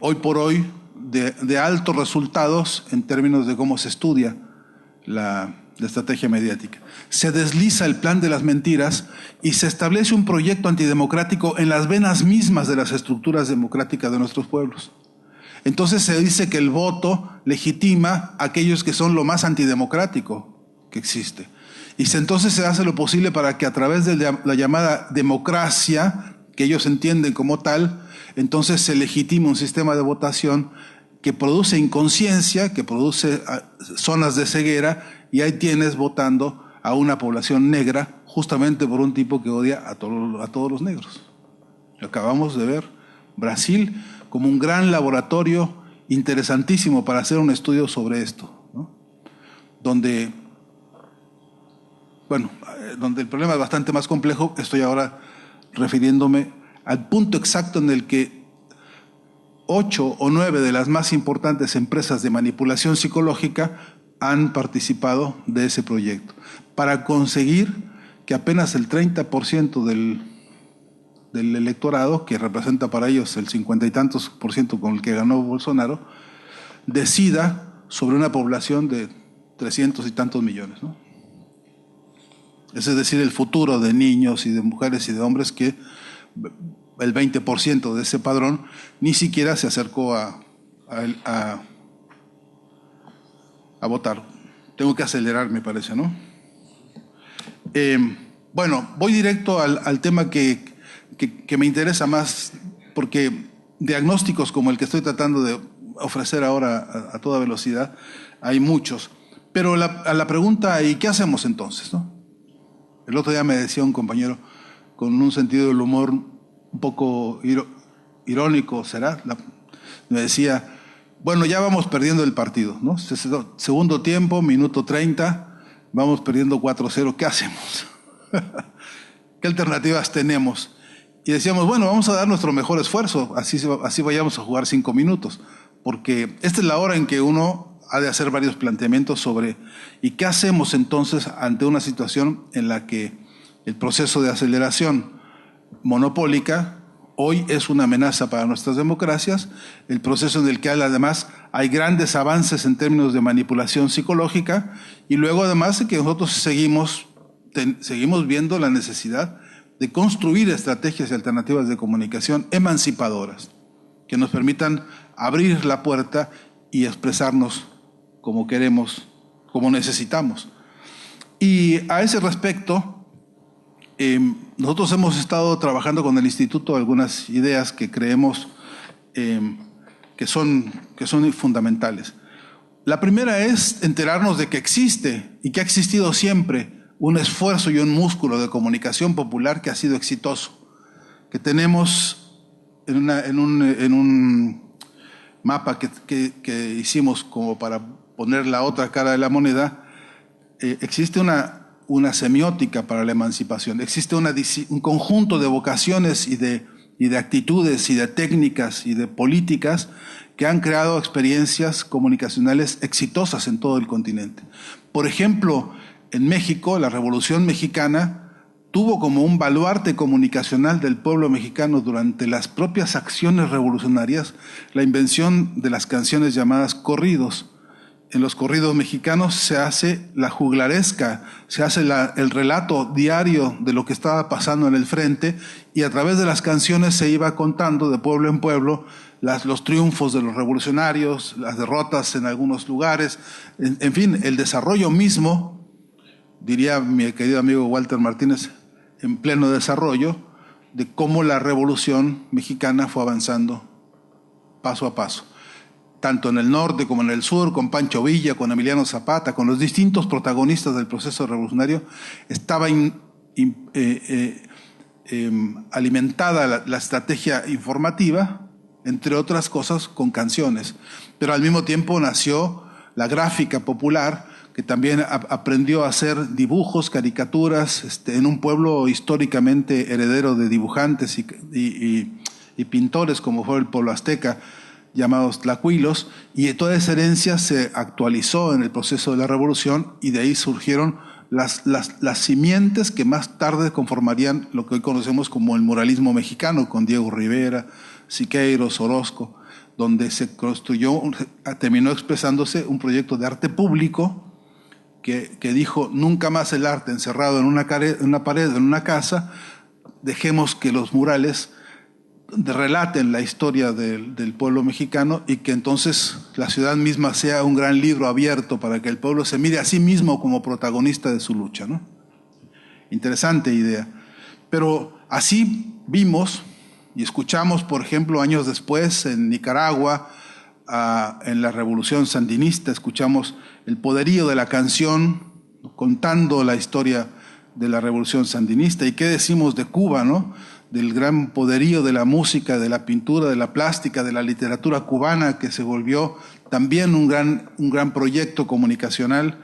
hoy por hoy de altos resultados en términos de cómo se estudia la estrategia mediática. Se desliza el plan de las mentiras y se establece un proyecto antidemocrático en las venas mismas de las estructuras democráticas de nuestros pueblos. Entonces se dice que el voto legitima a aquellos que son lo más antidemocrático que existe. Y entonces se hace lo posible para que a través de la llamada democracia, que ellos entienden como tal, entonces se legitima un sistema de votación que produce inconsciencia, que produce zonas de ceguera, y ahí tienes votando a una población negra justamente por un tipo que odia a todos los negros. Acabamos de ver Brasil como un gran laboratorio interesantísimo para hacer un estudio sobre esto, ¿no? donde el problema es bastante más complejo. Estoy ahora refiriéndome al punto exacto en el que 8 o 9 de las más importantes empresas de manipulación psicológica han participado de ese proyecto, para conseguir que apenas el 30% del electorado, que representa para ellos el 50 y tantos % con el que ganó Bolsonaro, decida sobre una población de 300 y tantos millones, ¿no? Es decir, el futuro de niños y de mujeres y de hombres, que el 20% de ese padrón ni siquiera se acercó a votar. Tengo que acelerar, me parece, ¿no? Voy directo al tema que me interesa más, porque diagnósticos como el que estoy tratando de ofrecer ahora a toda velocidad, hay muchos. Pero a la pregunta, ¿y qué hacemos entonces, no? El otro día me decía un compañero, con un sentido del humor un poco irónico, ¿será? Me decía, bueno, ya vamos perdiendo el partido, ¿no? Segundo tiempo, minuto 30, vamos perdiendo 4-0, ¿qué hacemos? ¿Qué alternativas tenemos? Y decíamos, bueno, vamos a dar nuestro mejor esfuerzo, así vayamos a jugar 5 minutos, porque esta es la hora en que uno ha de hacer varios planteamientos sobre ¿y qué hacemos entonces ante una situación en la que el proceso de aceleración monopólica hoy es una amenaza para nuestras democracias, el proceso en el que además hay grandes avances en términos de manipulación psicológica, y luego además de que nosotros seguimos viendo la necesidad de construir estrategias y alternativas de comunicación emancipadoras, que nos permitan abrir la puerta y expresarnos como queremos, como necesitamos. Y a ese respecto, nosotros hemos estado trabajando con el Instituto algunas ideas que creemos que son fundamentales. La primera es enterarnos de que existe y que ha existido siempre un esfuerzo y un músculo de comunicación popular que ha sido exitoso, que tenemos en un mapa que hicimos como para poner la otra cara de la moneda. Existe una semiótica para la emancipación, existe un conjunto de vocaciones y de actitudes y de técnicas y de políticas que han creado experiencias comunicacionales exitosas en todo el continente. Por ejemplo, en México, la Revolución Mexicana tuvo como un baluarte comunicacional del pueblo mexicano durante las propias acciones revolucionarias la invención de las canciones llamadas corridos. En los corridos mexicanos se hace la juglaresca, se hace el relato diario de lo que estaba pasando en el frente, y a través de las canciones se iba contando de pueblo en pueblo los triunfos de los revolucionarios, las derrotas en algunos lugares, en fin, el desarrollo mismo, diría mi querido amigo Walter Martínez, en pleno desarrollo, de cómo la Revolución Mexicana fue avanzando paso a paso, tanto en el norte como en el sur, con Pancho Villa, con Emiliano Zapata, con los distintos protagonistas del proceso revolucionario. Estaba alimentada la estrategia informativa, entre otras cosas, con canciones. Pero al mismo tiempo nació la gráfica popular, que también aprendió a hacer dibujos, caricaturas, en un pueblo históricamente heredero de dibujantes y pintores, como fue el pueblo azteca, llamados tlacuilos, y toda esa herencia se actualizó en el proceso de la Revolución, y de ahí surgieron las simientes que más tarde conformarían lo que hoy conocemos como el muralismo mexicano, con Diego Rivera, Siqueiros, Orozco, donde se construyó, terminó expresándose un proyecto de arte público que dijo: nunca más el arte encerrado en una pared, en una casa, dejemos que los murales relaten la historia del pueblo mexicano, y que entonces la ciudad misma sea un gran libro abierto para que el pueblo se mire a sí mismo como protagonista de su lucha, ¿no? Interesante idea. Pero así vimos y escuchamos, por ejemplo, años después en Nicaragua, en la Revolución Sandinista, escuchamos el poderío de la canción contando la historia de la Revolución Sandinista. ¿Y qué decimos de Cuba, no? Del gran poderío de la música, de la pintura, de la plástica, de la literatura cubana, que se volvió también un gran proyecto comunicacional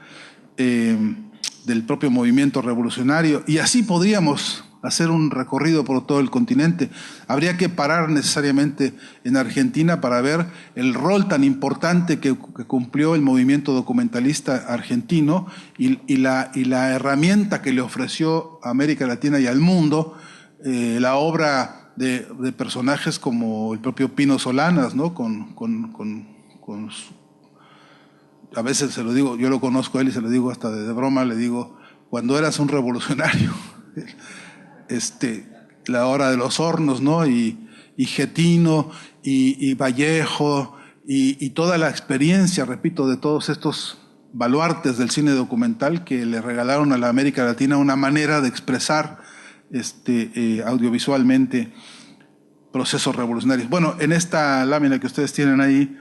del propio movimiento revolucionario. Y así podríamos hacer un recorrido por todo el continente. Habría que parar necesariamente en Argentina para ver el rol tan importante que cumplió el movimiento documentalista argentino y la herramienta que le ofreció a América Latina y al mundo la obra de personajes como el propio Pino Solanas, ¿no? A veces se lo digo, yo lo conozco a él y se lo digo hasta de broma, le digo: cuando eras un revolucionario, la hora de los hornos, ¿no? Y Getino y Vallejo y toda la experiencia, repito, de todos estos baluartes del cine documental que le regalaron a la América Latina una manera de expresar audiovisualmente procesos revolucionarios. Bueno, en esta lámina que ustedes tienen ahí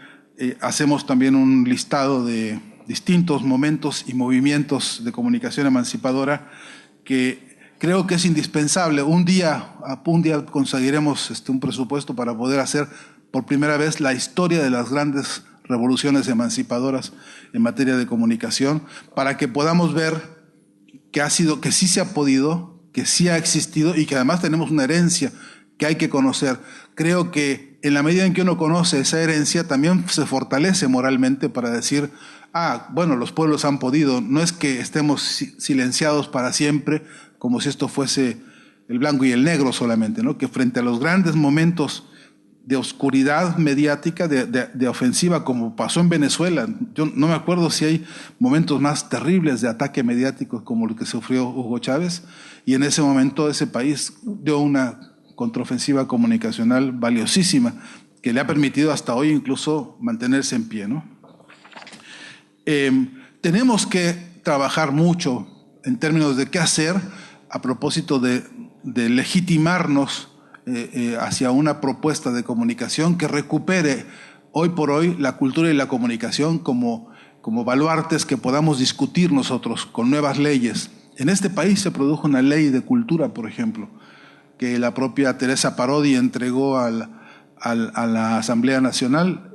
hacemos también un listado de distintos momentos y movimientos de comunicación emancipadora que creo que es indispensable. Un día conseguiremos un presupuesto para poder hacer por primera vez la historia de las grandes revoluciones emancipadoras en materia de comunicación, para que podamos ver que sí se ha podido, que sí ha existido, y que además tenemos una herencia que hay que conocer. Creo que en la medida en que uno conoce esa herencia, también se fortalece moralmente para decir: bueno, los pueblos han podido. No es que estemos silenciados para siempre, como si esto fuese el blanco y el negro solamente, ¿no? Que frente a los grandes momentos de oscuridad mediática, de ofensiva, como pasó en Venezuela. Yo no me acuerdo si hay momentos más terribles de ataque mediático como el que sufrió Hugo Chávez, y en ese momento ese país dio una contraofensiva comunicacional valiosísima que le ha permitido hasta hoy incluso mantenerse en pie, ¿no? Tenemos que trabajar mucho en términos de qué hacer a propósito de legitimarnos hacia una propuesta de comunicación que recupere hoy por hoy la cultura y la comunicación como baluartes que podamos discutir nosotros con nuevas leyes. En este país se produjo una ley de cultura, por ejemplo, que la propia Teresa Parodi entregó a la Asamblea Nacional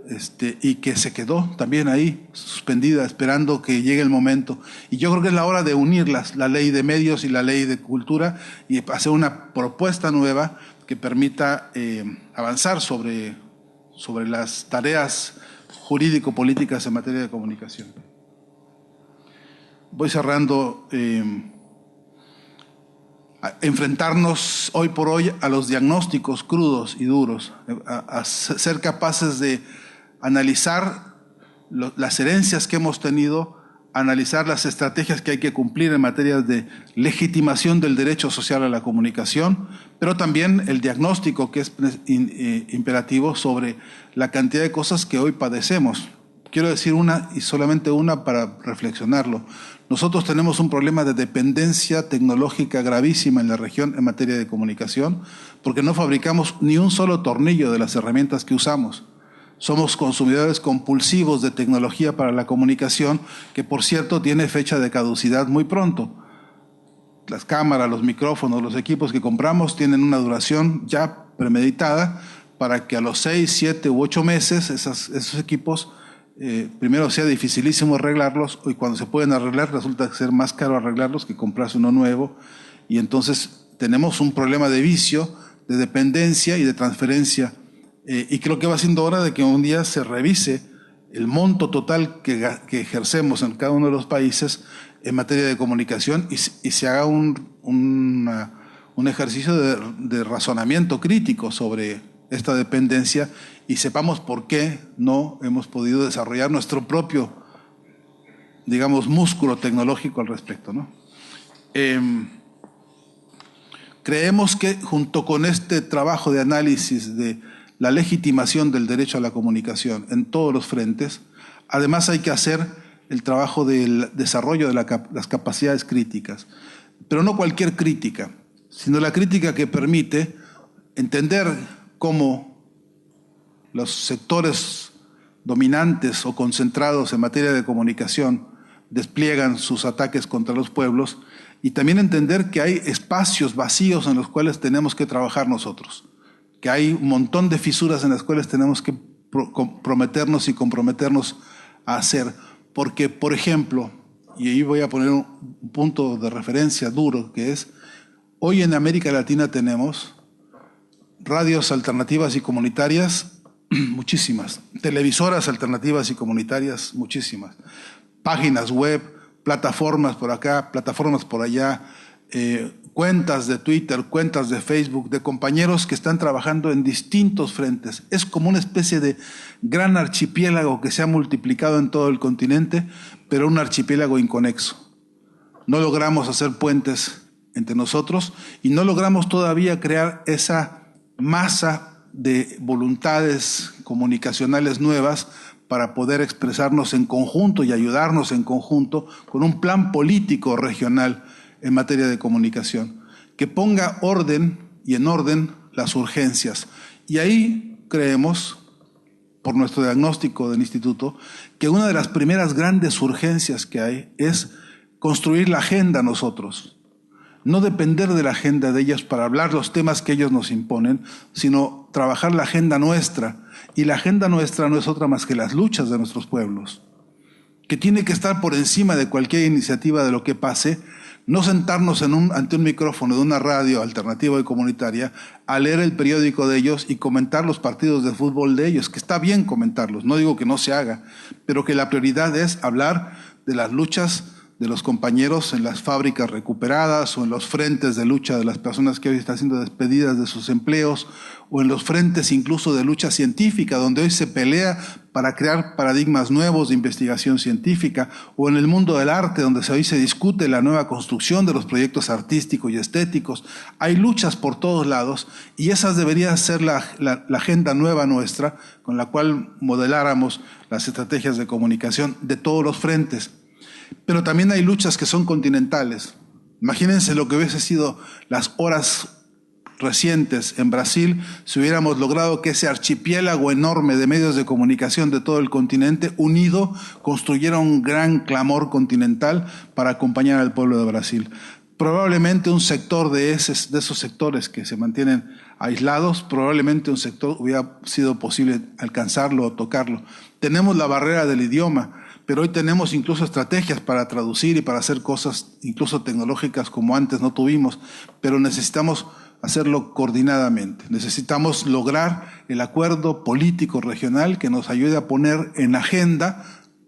y que se quedó también ahí suspendida esperando que llegue el momento. Y yo creo que es la hora de unirlas, la ley de medios y la ley de cultura, y hacer una propuesta nueva que permita avanzar sobre las tareas jurídico-políticas en materia de comunicación. Voy cerrando. Enfrentarnos hoy por hoy a los diagnósticos crudos y duros, a ser capaces de analizar las herencias que hemos tenido, analizar las estrategias que hay que cumplir en materia de legitimación del derecho social a la comunicación, pero también el diagnóstico que es imperativo sobre la cantidad de cosas que hoy padecemos. Quiero decir una y solamente una para reflexionarlo. Nosotros tenemos un problema de dependencia tecnológica gravísima en la región en materia de comunicación, porque no fabricamos ni un solo tornillo de las herramientas que usamos. Somos consumidores compulsivos de tecnología para la comunicación, que por cierto tiene fecha de caducidad muy pronto. Las cámaras, los micrófonos, los equipos que compramos tienen una duración ya premeditada para que a los 6, 7 u 8 meses esos equipos primero sea dificilísimo arreglarlos, y cuando se pueden arreglar resulta ser más caro arreglarlos que comprarse uno nuevo, y entonces tenemos un problema de vicio, de dependencia y de transferencia, y creo que va siendo hora de que un día se revise el monto total que ejercemos en cada uno de los países en materia de comunicación y se haga un ejercicio de razonamiento crítico sobre esta dependencia y sepamos por qué no hemos podido desarrollar nuestro propio, digamos, músculo tecnológico al respecto, ¿no? Creemos que junto con este trabajo de análisis de la legitimación del derecho a la comunicación en todos los frentes, además hay que hacer el trabajo del desarrollo de las capacidades críticas, pero no cualquier crítica, sino la crítica que permite entender cómo los sectores dominantes o concentrados en materia de comunicación despliegan sus ataques contra los pueblos, y también entender que hay espacios vacíos en los cuales tenemos que trabajar nosotros, que hay un montón de fisuras en las cuales tenemos que comprometernos y comprometernos a hacer. Porque, por ejemplo, y ahí voy a poner un punto de referencia duro, que es, hoy en América Latina tenemos radios alternativas y comunitarias, muchísimas, televisoras alternativas y comunitarias, muchísimas, páginas web, plataformas por acá, plataformas por allá, cuentas de Twitter, cuentas de Facebook, de compañeros que están trabajando en distintos frentes. Es como una especie de gran archipiélago que se ha multiplicado en todo el continente, pero un archipiélago inconexo. No logramos hacer puentes entre nosotros y no logramos todavía crear esa masa de voluntades comunicacionales nuevas para poder expresarnos en conjunto y ayudarnos en conjunto con un plan político regional en materia de comunicación, que ponga orden y en orden las urgencias. Y ahí creemos, por nuestro diagnóstico del instituto, que una de las primeras grandes urgencias que hay es construir la agenda nosotros. No depender de la agenda de ellos para hablar los temas que ellos nos imponen, sino trabajar la agenda nuestra. Y la agenda nuestra no es otra más que las luchas de nuestros pueblos, que tiene que estar por encima de cualquier iniciativa de lo que pase, no sentarnos ante un micrófono de una radio alternativa y comunitaria a leer el periódico de ellos y comentar los partidos de fútbol de ellos, que está bien comentarlos, no digo que no se haga, pero que la prioridad es hablar de las luchas de los compañeros en las fábricas recuperadas o en los frentes de lucha de las personas que hoy están siendo despedidas de sus empleos o en los frentes incluso de lucha científica, donde hoy se pelea para crear paradigmas nuevos de investigación científica, o en el mundo del arte, donde hoy se discute la nueva construcción de los proyectos artísticos y estéticos. Hay luchas por todos lados y esas deberían ser la agenda nueva nuestra, con la cual modeláramos las estrategias de comunicación de todos los frentes. Pero también hay luchas que son continentales. Imagínense lo que hubiese sido las horas recientes en Brasil si hubiéramos logrado que ese archipiélago enorme de medios de comunicación de todo el continente unido construyera un gran clamor continental para acompañar al pueblo de Brasil. Probablemente un sector de esos sectores que se mantienen aislados, probablemente un sector hubiera sido posible alcanzarlo o tocarlo. Tenemos la barrera del idioma, pero hoy tenemos incluso estrategias para traducir y para hacer cosas incluso tecnológicas como antes no tuvimos, pero necesitamos hacerlo coordinadamente. Necesitamos lograr el acuerdo político regional que nos ayude a poner en agenda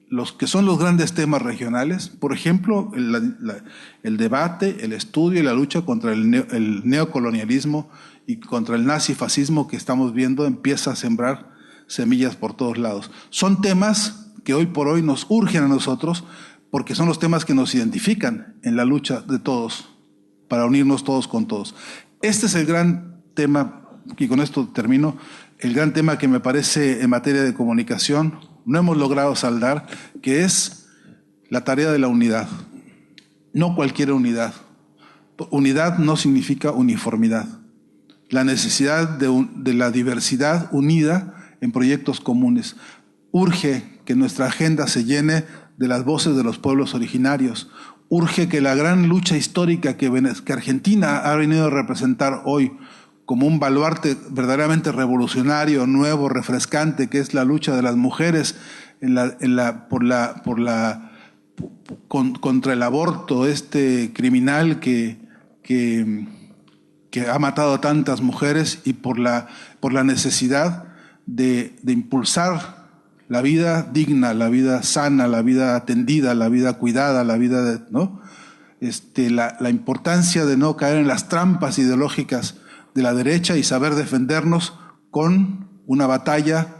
los que son los grandes temas regionales, por ejemplo, el debate, el estudio y la lucha contra el neocolonialismo y contra el nazifascismo que estamos viendo empieza a sembrar semillas por todos lados. Son temas que hoy por hoy nos urgen a nosotros porque son los temas que nos identifican en la lucha de todos, para unirnos todos con todos. Este es el gran tema, y con esto termino, el gran tema que me parece en materia de comunicación no hemos logrado saldar, que es la tarea de la unidad. No cualquier unidad. Unidad no significa uniformidad. La necesidad de la diversidad unida en proyectos comunes. Urge que nuestra agenda se llene de las voces de los pueblos originarios. Urge que la gran lucha histórica que Argentina ha venido a representar hoy como un baluarte verdaderamente revolucionario, nuevo, refrescante, que es la lucha de las mujeres contra el aborto, criminal que ha matado a tantas mujeres, y por la necesidad de impulsar la vida digna, la vida sana, la vida atendida, la vida cuidada, la vida, ¿no? La importancia de no caer en las trampas ideológicas de la derecha y saber defendernos con una batalla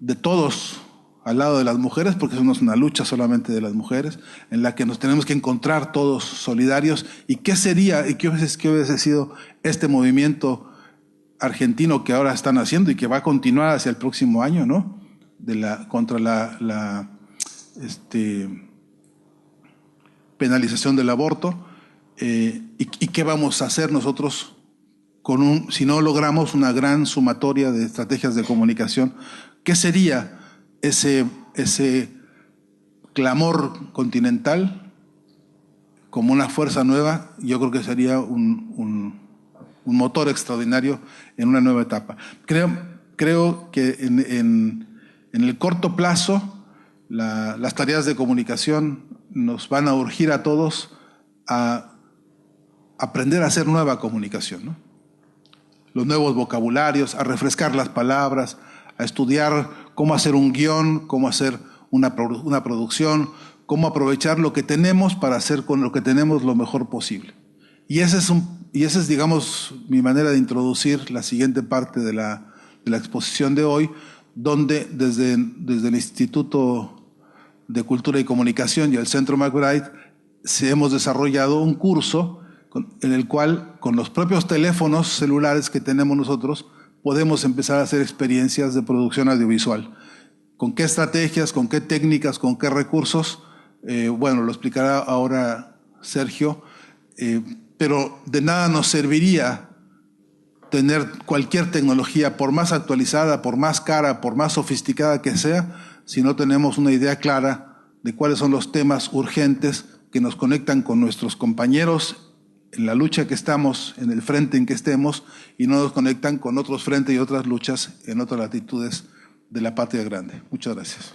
de todos al lado de las mujeres, porque eso no es una lucha solamente de las mujeres, en la que nos tenemos que encontrar todos solidarios. ¿Y qué sería, y qué hubiese sido este movimiento argentino que ahora están haciendo y que va a continuar hacia el próximo año, ¿no? Contra la penalización del aborto, y qué vamos a hacer nosotros si no logramos una gran sumatoria de estrategias de comunicación. ¿Qué sería ese clamor continental como una fuerza nueva? Yo creo que sería un motor extraordinario en una nueva etapa. Creo que en el corto plazo las tareas de comunicación nos van a urgir a todos a aprender a hacer nueva comunicación, ¿no? Los nuevos vocabularios, a refrescar las palabras, a estudiar cómo hacer un guión, cómo hacer una producción, cómo aprovechar lo que tenemos para hacer con lo que tenemos lo mejor posible. Y esa es, digamos, mi manera de introducir la siguiente parte de la exposición de hoy, donde desde el Instituto de Cultura y Comunicación y el Centro McBride hemos desarrollado un curso en el cual, con los propios teléfonos celulares que tenemos nosotros, podemos empezar a hacer experiencias de producción audiovisual. ¿Con qué estrategias, con qué técnicas, con qué recursos? Bueno, lo explicará ahora Sergio, pero de nada nos serviría tener cualquier tecnología, por más actualizada, por más cara, por más sofisticada que sea, si no tenemos una idea clara de cuáles son los temas urgentes que nos conectan con nuestros compañeros en la lucha que estamos, en el frente en que estemos, y no nos conectan con otros frentes y otras luchas en otras latitudes de la patria grande. Muchas gracias.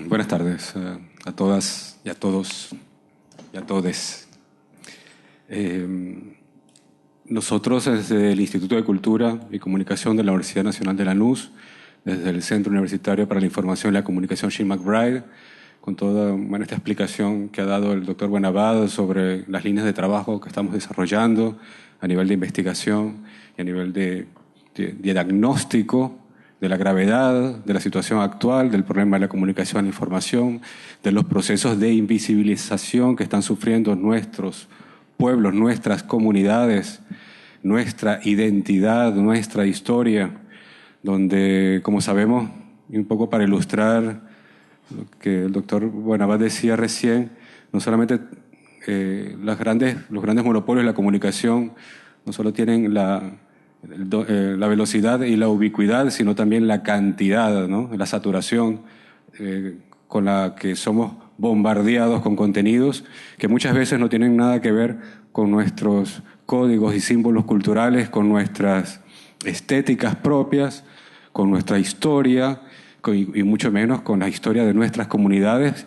Buenas tardes a todas y a todos y a todes. nosotros desde el Instituto de Cultura y Comunicación de la Universidad Nacional de Lanús, desde el Centro Universitario para la Información y la Comunicación Shane McBride, con toda esta explicación que ha dado el doctor Buenabad sobre las líneas de trabajo que estamos desarrollando a nivel de investigación y a nivel de diagnóstico de la gravedad de la situación actual, del problema de la comunicación e información, de los procesos de invisibilización que están sufriendo nuestros pueblos, nuestras comunidades, nuestra identidad, nuestra historia, donde, como sabemos, y un poco para ilustrar lo que el doctor Buenabad decía recién, no solamente los grandes monopolios de la comunicación no solo tienen la velocidad y la ubicuidad, sino también la cantidad, ¿no? La saturación con la que somos bombardeados con contenidos que muchas veces no tienen nada que ver con nuestros códigos y símbolos culturales, con nuestras estéticas propias, con nuestra historia y mucho menos con la historia de nuestras comunidades,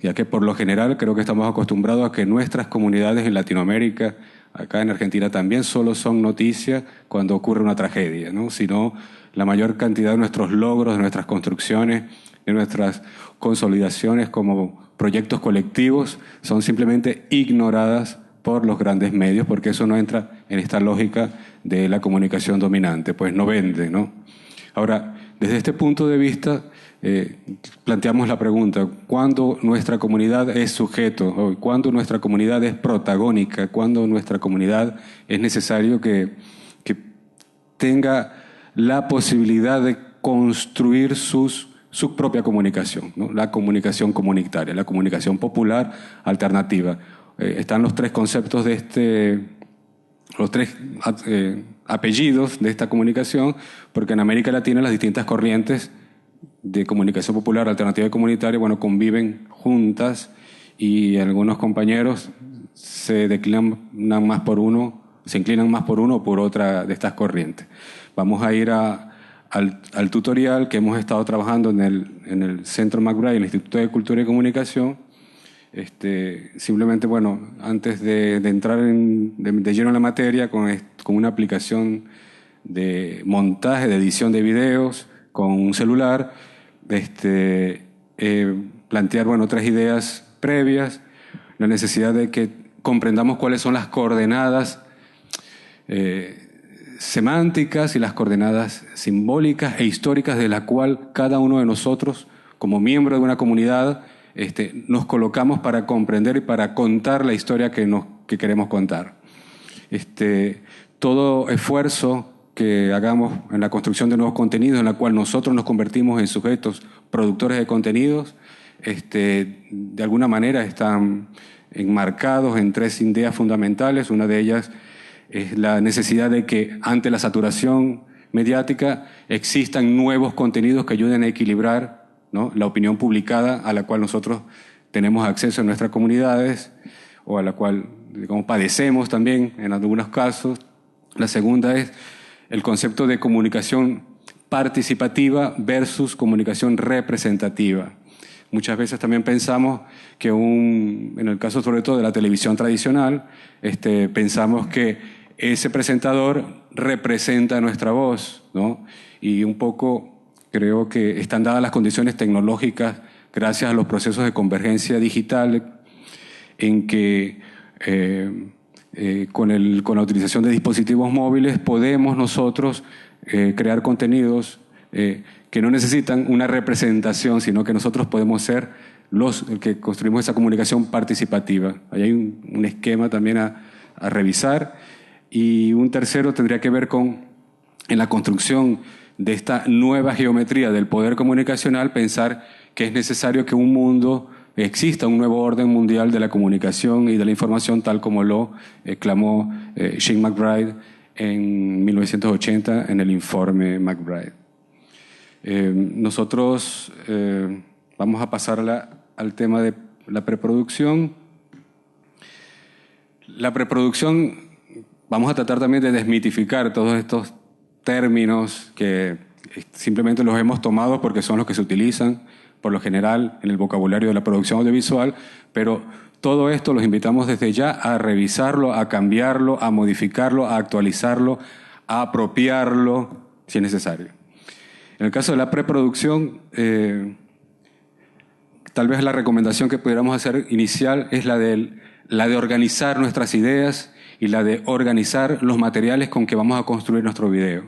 ya que por lo general creo que estamos acostumbrados a que nuestras comunidades en Latinoamérica, acá en Argentina también, solo son noticia cuando ocurre una tragedia, ¿no? Sino la mayor cantidad de nuestros logros, de nuestras construcciones, de nuestras consolidaciones como proyectos colectivos son simplemente ignoradas por los grandes medios, porque eso no entra en esta lógica de la comunicación dominante, pues no vende, ¿no? Ahora, desde este punto de vista, planteamos la pregunta: ¿cuándo nuestra comunidad es sujeto? ¿Cuándo nuestra comunidad es protagónica? ¿Cuándo nuestra comunidad es necesario que tenga la posibilidad de construir su propia comunicación, ¿no? La comunicación comunitaria, la comunicación popular alternativa. Están los tres conceptos de los tres apellidos de esta comunicación, porque en América Latina las distintas corrientes de comunicación popular, alternativa y comunitaria, conviven juntas, y algunos compañeros se inclinan más por uno o por otra de estas corrientes. Vamos a ir al tutorial que hemos estado trabajando en el Centro McBride, el Instituto de Cultura y Comunicación. Simplemente, antes de entrar de lleno en la materia, con una aplicación de montaje, de edición de videos con un celular, plantear tres ideas previas: la necesidad de que comprendamos cuáles son las coordenadas semánticas y las coordenadas simbólicas e históricas de la cual cada uno de nosotros, como miembro de una comunidad, nos colocamos para comprender y para contar la historia que queremos contar. Todo esfuerzo que hagamos en la construcción de nuevos contenidos, en la cual nosotros nos convertimos en sujetos productores de contenidos, de alguna manera están enmarcados en tres ideas fundamentales. Una de ellas es la necesidad de que ante la saturación mediática existan nuevos contenidos que ayuden a equilibrar, ¿no?, la opinión publicada a la cual nosotros tenemos acceso en nuestras comunidades, o a la cual, padecemos también en algunos casos. La segunda es el concepto de comunicación participativa versus comunicación representativa. Muchas veces también pensamos que en el caso sobre todo de la televisión tradicional, pensamos que ese presentador representa nuestra voz, ¿no? Y un poco creo que están dadas las condiciones tecnológicas gracias a los procesos de convergencia digital, en que con la utilización de dispositivos móviles podemos nosotros crear contenidos que no necesitan una representación, sino que nosotros podemos ser los que construimos esa comunicación participativa. Ahí hay un esquema también a revisar. Y un tercero tendría que ver en la construcción de esta nueva geometría del poder comunicacional, pensar que es necesario que exista un nuevo orden mundial de la comunicación y de la información, tal como lo clamó Shane McBride en 1980 en el informe McBride. Nosotros vamos a pasar al tema de la preproducción. La preproducción, vamos a tratar también de desmitificar todos estos términos que simplemente los hemos tomado porque son los que se utilizan por lo general en el vocabulario de la producción audiovisual, pero Todo esto los invitamos desde ya a revisarlo, a cambiarlo, a modificarlo, a actualizarlo, a apropiarlo, si es necesario. En el caso de la preproducción, tal vez la recomendación que pudiéramos hacer inicial es la de organizar nuestras ideas y la de organizar los materiales con que vamos a construir nuestro video.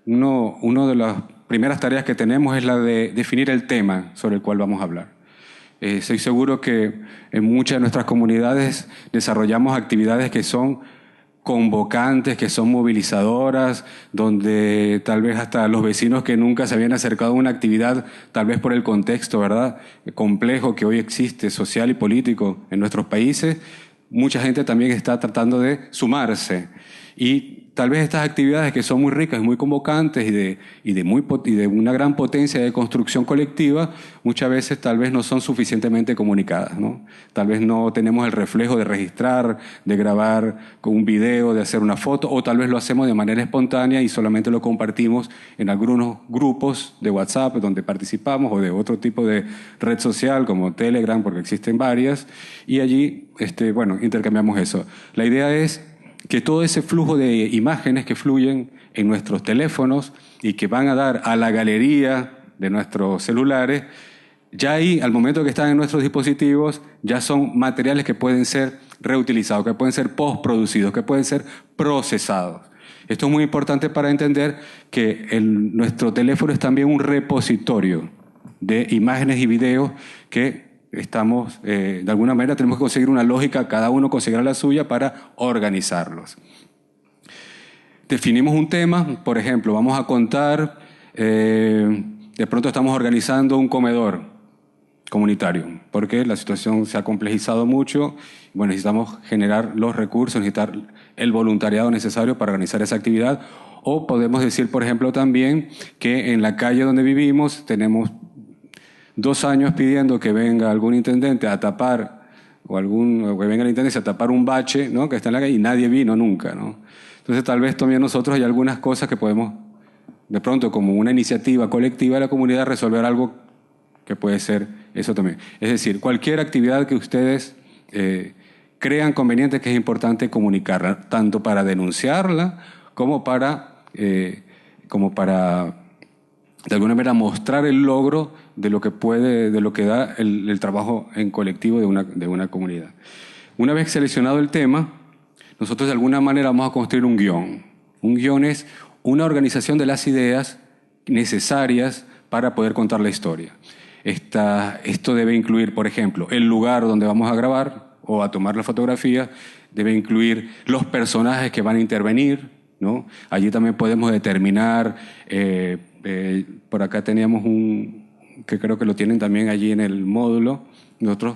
Una de las primeras tareas que tenemos es la de definir el tema sobre el cual vamos a hablar. Estoy seguro que en muchas de nuestras comunidades desarrollamos actividades que son convocantes, que son movilizadoras, donde tal vez hasta los vecinos que nunca se habían acercado a una actividad, tal vez por el contexto, ¿verdad?, complejo que hoy existe, social y político en nuestros países, mucha gente también está tratando de sumarse. Y tal vez estas actividades que son muy ricas y muy convocantes y de una gran potencia de construcción colectiva, muchas veces tal vez no son suficientemente comunicadas, ¿no? Tal vez no tenemos el reflejo de registrar, de grabar con un video, de hacer una foto, o tal vez lo hacemos de manera espontánea y solamente lo compartimos en algunos grupos de WhatsApp donde participamos, o de otro tipo de red social como Telegram, porque existen varias, y allí intercambiamos eso. La idea es que todo ese flujo de imágenes que fluyen en nuestros teléfonos y que van a dar a la galería de nuestros celulares, ya ahí, al momento que están en nuestros dispositivos, ya son materiales que pueden ser reutilizados, que pueden ser postproducidos, que pueden ser procesados. Esto es muy importante para entender que nuestro teléfono es también un repositorio de imágenes y videos que estamos, de alguna manera tenemos que conseguir una lógica, cada uno conseguirá la suya para organizarlos. Definimos un tema, por ejemplo, vamos a contar, de pronto estamos organizando un comedor comunitario, porque la situación se ha complejizado mucho, bueno, necesitamos generar los recursos, necesitar el voluntariado necesario para organizar esa actividad, o podemos decir, por ejemplo, también que en la calle donde vivimos tenemos 2 años pidiendo que venga algún intendente a tapar, o que venga la intendencia a tapar un bache, ¿no?, que está en la calle, y nadie vino nunca, ¿no? Entonces tal vez también nosotros hay algunas cosas que podemos, de pronto como una iniciativa colectiva de la comunidad, resolver algo que puede ser eso también. Es decir, cualquier actividad que ustedes crean conveniente, que es importante comunicarla, tanto para denunciarla como para de alguna manera mostrar el logro de lo que da el trabajo en colectivo de una comunidad. Una vez seleccionado el tema, nosotros de alguna manera vamos a construir un guión. Un guión es una organización de las ideas necesarias para poder contar la historia. Esto debe incluir, por ejemplo, el lugar donde vamos a grabar o a tomar la fotografía, debe incluir los personajes que van a intervenir, ¿no? Allí también podemos determinar, por acá teníamos que creo que lo tienen también allí en el módulo. Nosotros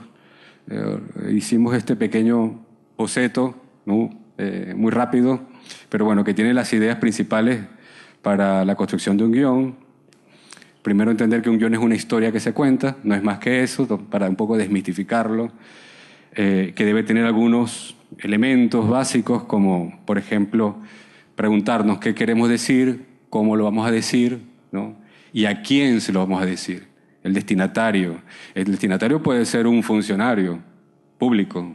hicimos este pequeño boceto, ¿no?, muy rápido, pero bueno, que tiene las ideas principales para la construcción de un guión. Primero, entender que un guión es una historia que se cuenta, no es más que eso, para un poco desmitificarlo, que debe tener algunos elementos básicos, como, por ejemplo, preguntarnos qué queremos decir, cómo lo vamos a decir, ¿no?, y a quién se lo vamos a decir. El destinatario. El destinatario puede ser un funcionario público.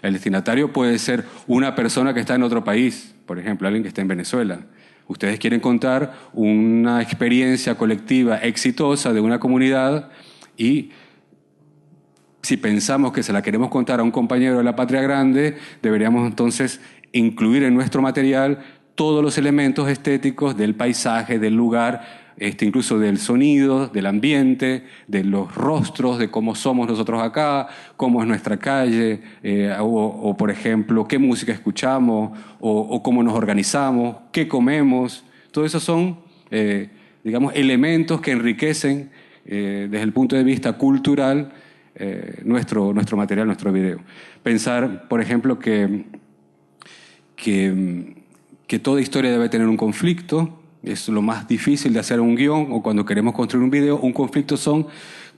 El destinatario puede ser una persona que está en otro país, por ejemplo, alguien que está en Venezuela. Ustedes quieren contar una experiencia colectiva exitosa de una comunidad y si pensamos que se la queremos contar a un compañero de la patria grande, deberíamos entonces incluir en nuestro material todos los elementos estéticos del paisaje, del lugar, incluso del sonido, del ambiente, de los rostros, de cómo somos nosotros acá, cómo es nuestra calle, o por ejemplo, qué música escuchamos, o cómo nos organizamos, qué comemos. Todo eso son, elementos que enriquecen desde el punto de vista cultural nuestro material, nuestro video. Pensar, por ejemplo, que toda historia debe tener un conflicto. Es lo más difícil de hacer un guión o cuando queremos construir un video. Un conflicto son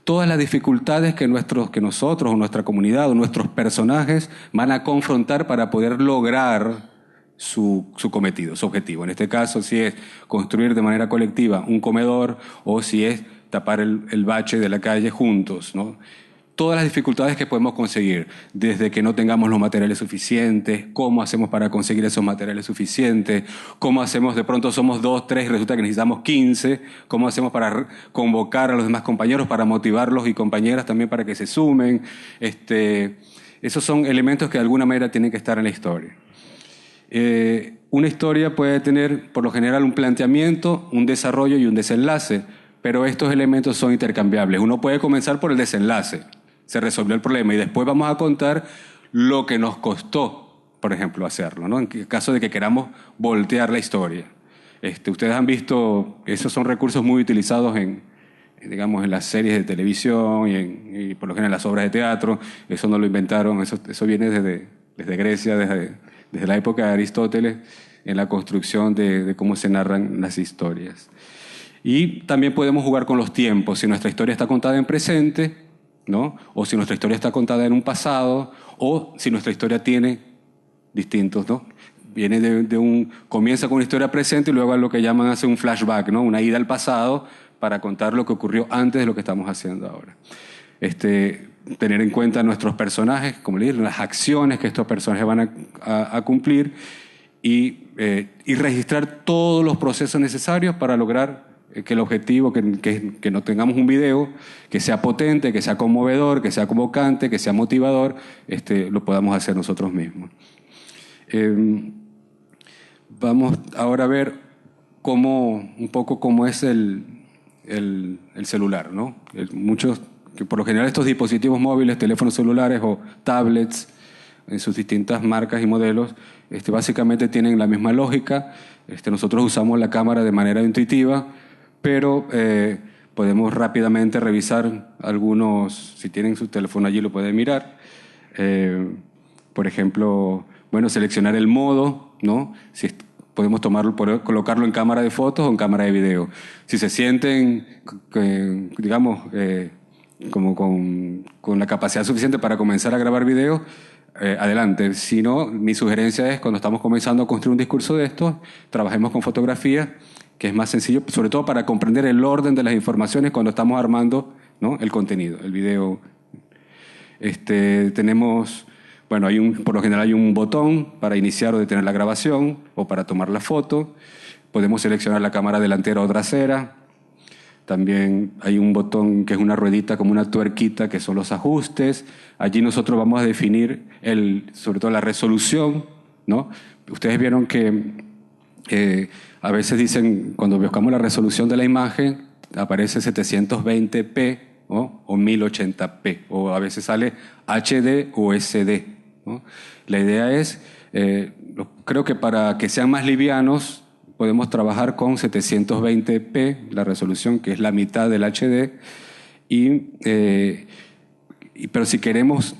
todas las dificultades que nosotros o nuestra comunidad o nuestros personajes van a confrontar para poder lograr su cometido, su objetivo. En este caso, si es construir de manera colectiva un comedor o si es tapar el bache de la calle juntos, ¿no? todas las dificultades que podemos conseguir, desde que no tengamos los materiales suficientes, cómo hacemos para conseguir esos materiales suficientes, cómo hacemos, de pronto somos 2, 3 y resulta que necesitamos 15, cómo hacemos para convocar a los demás compañeros, para motivarlos y compañeras también para que se sumen. Esos son elementos que de alguna manera tienen que estar en la historia. Una historia puede tener, por lo general, un planteamiento, un desarrollo y un desenlace, pero estos elementos son intercambiables. Uno puede comenzar por el desenlace, se resolvió el problema, y después vamos a contar lo que nos costó, por ejemplo, hacerlo, ¿no? En caso de que queramos voltear la historia. Ustedes han visto, esos son recursos muy utilizados en las series de televisión y por lo general en las obras de teatro. Eso no lo inventaron, eso viene desde Grecia, desde la época de Aristóteles, en la construcción de cómo se narran las historias. Y también podemos jugar con los tiempos, si nuestra historia está contada en presente, ¿no? O si nuestra historia está contada en un pasado, o si nuestra historia tiene distintos, ¿no? Viene comienza con una historia presente y luego a lo que llaman hace un flashback, ¿no? Una ida al pasado para contar lo que ocurrió antes de lo que estamos haciendo ahora. Tener en cuenta nuestros personajes, como le digo, las acciones que estos personajes van a cumplir y registrar todos los procesos necesarios para lograr que el objetivo, que no tengamos un video que sea potente, que sea conmovedor, que sea convocante, que sea motivador, lo podamos hacer nosotros mismos. Vamos ahora a ver un poco cómo es el celular, ¿no? Que por lo general estos dispositivos móviles, teléfonos celulares o tablets, en sus distintas marcas y modelos, básicamente tienen la misma lógica. Nosotros usamos la cámara de manera intuitiva, pero podemos rápidamente revisar algunos, si tienen su teléfono allí lo pueden mirar. Por ejemplo, seleccionar el modo, ¿no? Podemos colocarlo en cámara de fotos o en cámara de video. Si se sienten, digamos, como con la capacidad suficiente para comenzar a grabar video, adelante. Si no, mi sugerencia es, cuando estamos comenzando a construir un discurso de estos, trabajemos con fotografía, que es más sencillo, sobre todo para comprender el orden de las informaciones cuando estamos armando, ¿no? El contenido, el video. Tenemos, por lo general hay un botón para iniciar o detener la grabación o para tomar la foto. Podemos seleccionar la cámara delantera o trasera. También hay un botón que es una ruedita como una tuerquita, que son los ajustes. Allí nosotros vamos a definir sobre todo la resolución, ¿no? Ustedes vieron que a veces dicen, cuando buscamos la resolución de la imagen, aparece 720p, ¿no? O 1080p, o a veces sale HD o SD, ¿no? La idea es, creo que para que sean más livianos, podemos trabajar con 720p, la resolución, que es la mitad del HD, pero si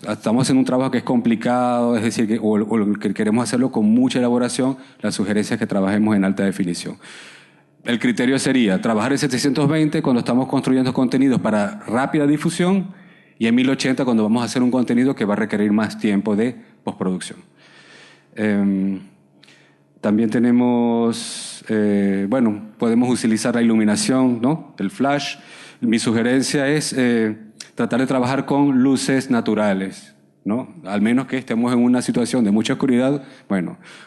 estamos en un trabajo que es complicado, es decir, o que queremos hacerlo con mucha elaboración, la sugerencia es que trabajemos en alta definición. El criterio sería trabajar en 720 cuando estamos construyendo contenidos para rápida difusión y en 1080 cuando vamos a hacer un contenido que va a requerir más tiempo de postproducción. También tenemos, podemos utilizar la iluminación, ¿no? El flash. Mi sugerencia es tratar de trabajar con luces naturales, ¿no? Al menos que estemos en una situación de mucha oscuridad,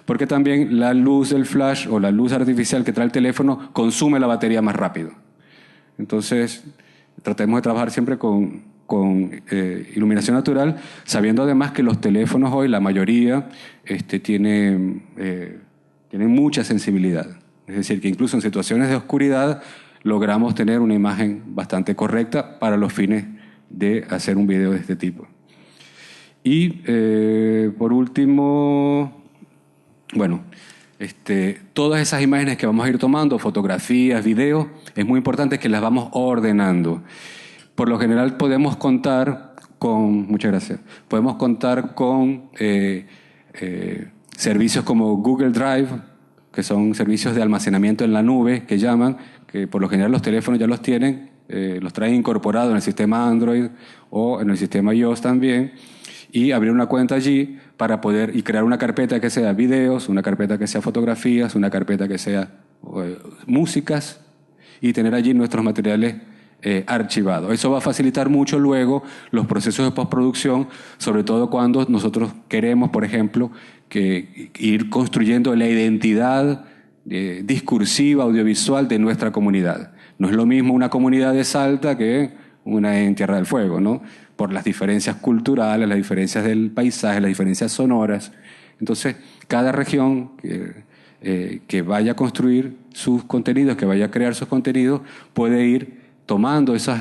porque también la luz del flash o la luz artificial que trae el teléfono consume la batería más rápido. Entonces, tratemos de trabajar siempre con iluminación natural, sabiendo además que los teléfonos hoy, la mayoría, tienen mucha sensibilidad. Es decir, que incluso en situaciones de oscuridad logramos tener una imagen bastante correcta para los fines de hacer un video de este tipo. Y por último, todas esas imágenes que vamos a ir tomando, fotografías, videos, es muy importante que las vamos ordenando. Por lo general podemos contar con, muchas gracias, podemos contar con servicios como Google Drive, que son servicios de almacenamiento en la nube, que llaman, que por lo general los teléfonos ya los tienen, los traen incorporados en el sistema Android o en el sistema iOS también, y abrir una cuenta allí para poder crear una carpeta que sea videos, una carpeta que sea fotografías, una carpeta que sea músicas, y tener allí nuestros materiales archivado. Eso va a facilitar mucho luego los procesos de postproducción, sobre todo cuando nosotros queremos, por ejemplo, ir construyendo la identidad discursiva, audiovisual de nuestra comunidad. No es lo mismo una comunidad de Salta que una en Tierra del Fuego, ¿no? Por las diferencias culturales, las diferencias del paisaje, las diferencias sonoras. Entonces, cada región que vaya a construir sus contenidos, que vaya a crear sus contenidos, puede ir tomando esos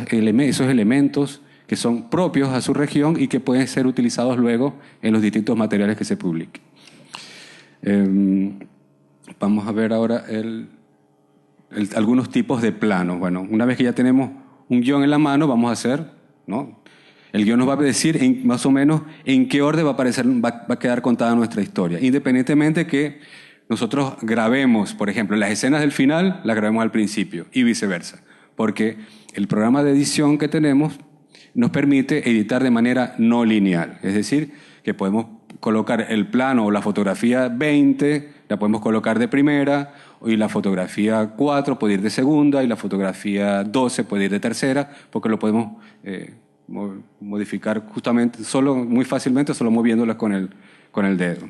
elementos que son propios a su región y que pueden ser utilizados luego en los distintos materiales que se publiquen. Vamos a ver ahora algunos tipos de planos. Bueno, una vez que ya tenemos un guión en la mano, vamos a hacer, ¿no? El guión nos va a decir más o menos en qué orden va a quedar contada nuestra historia, independientemente que nosotros grabemos, por ejemplo, las escenas del final las grabemos al principio y viceversa, porque el programa de edición que tenemos nos permite editar de manera no lineal, es decir, que podemos colocar el plano o la fotografía 20, la podemos colocar de primera, y la fotografía 4 puede ir de segunda, y la fotografía 12 puede ir de tercera, porque lo podemos modificar justamente, muy fácilmente, solo moviéndola con el dedo.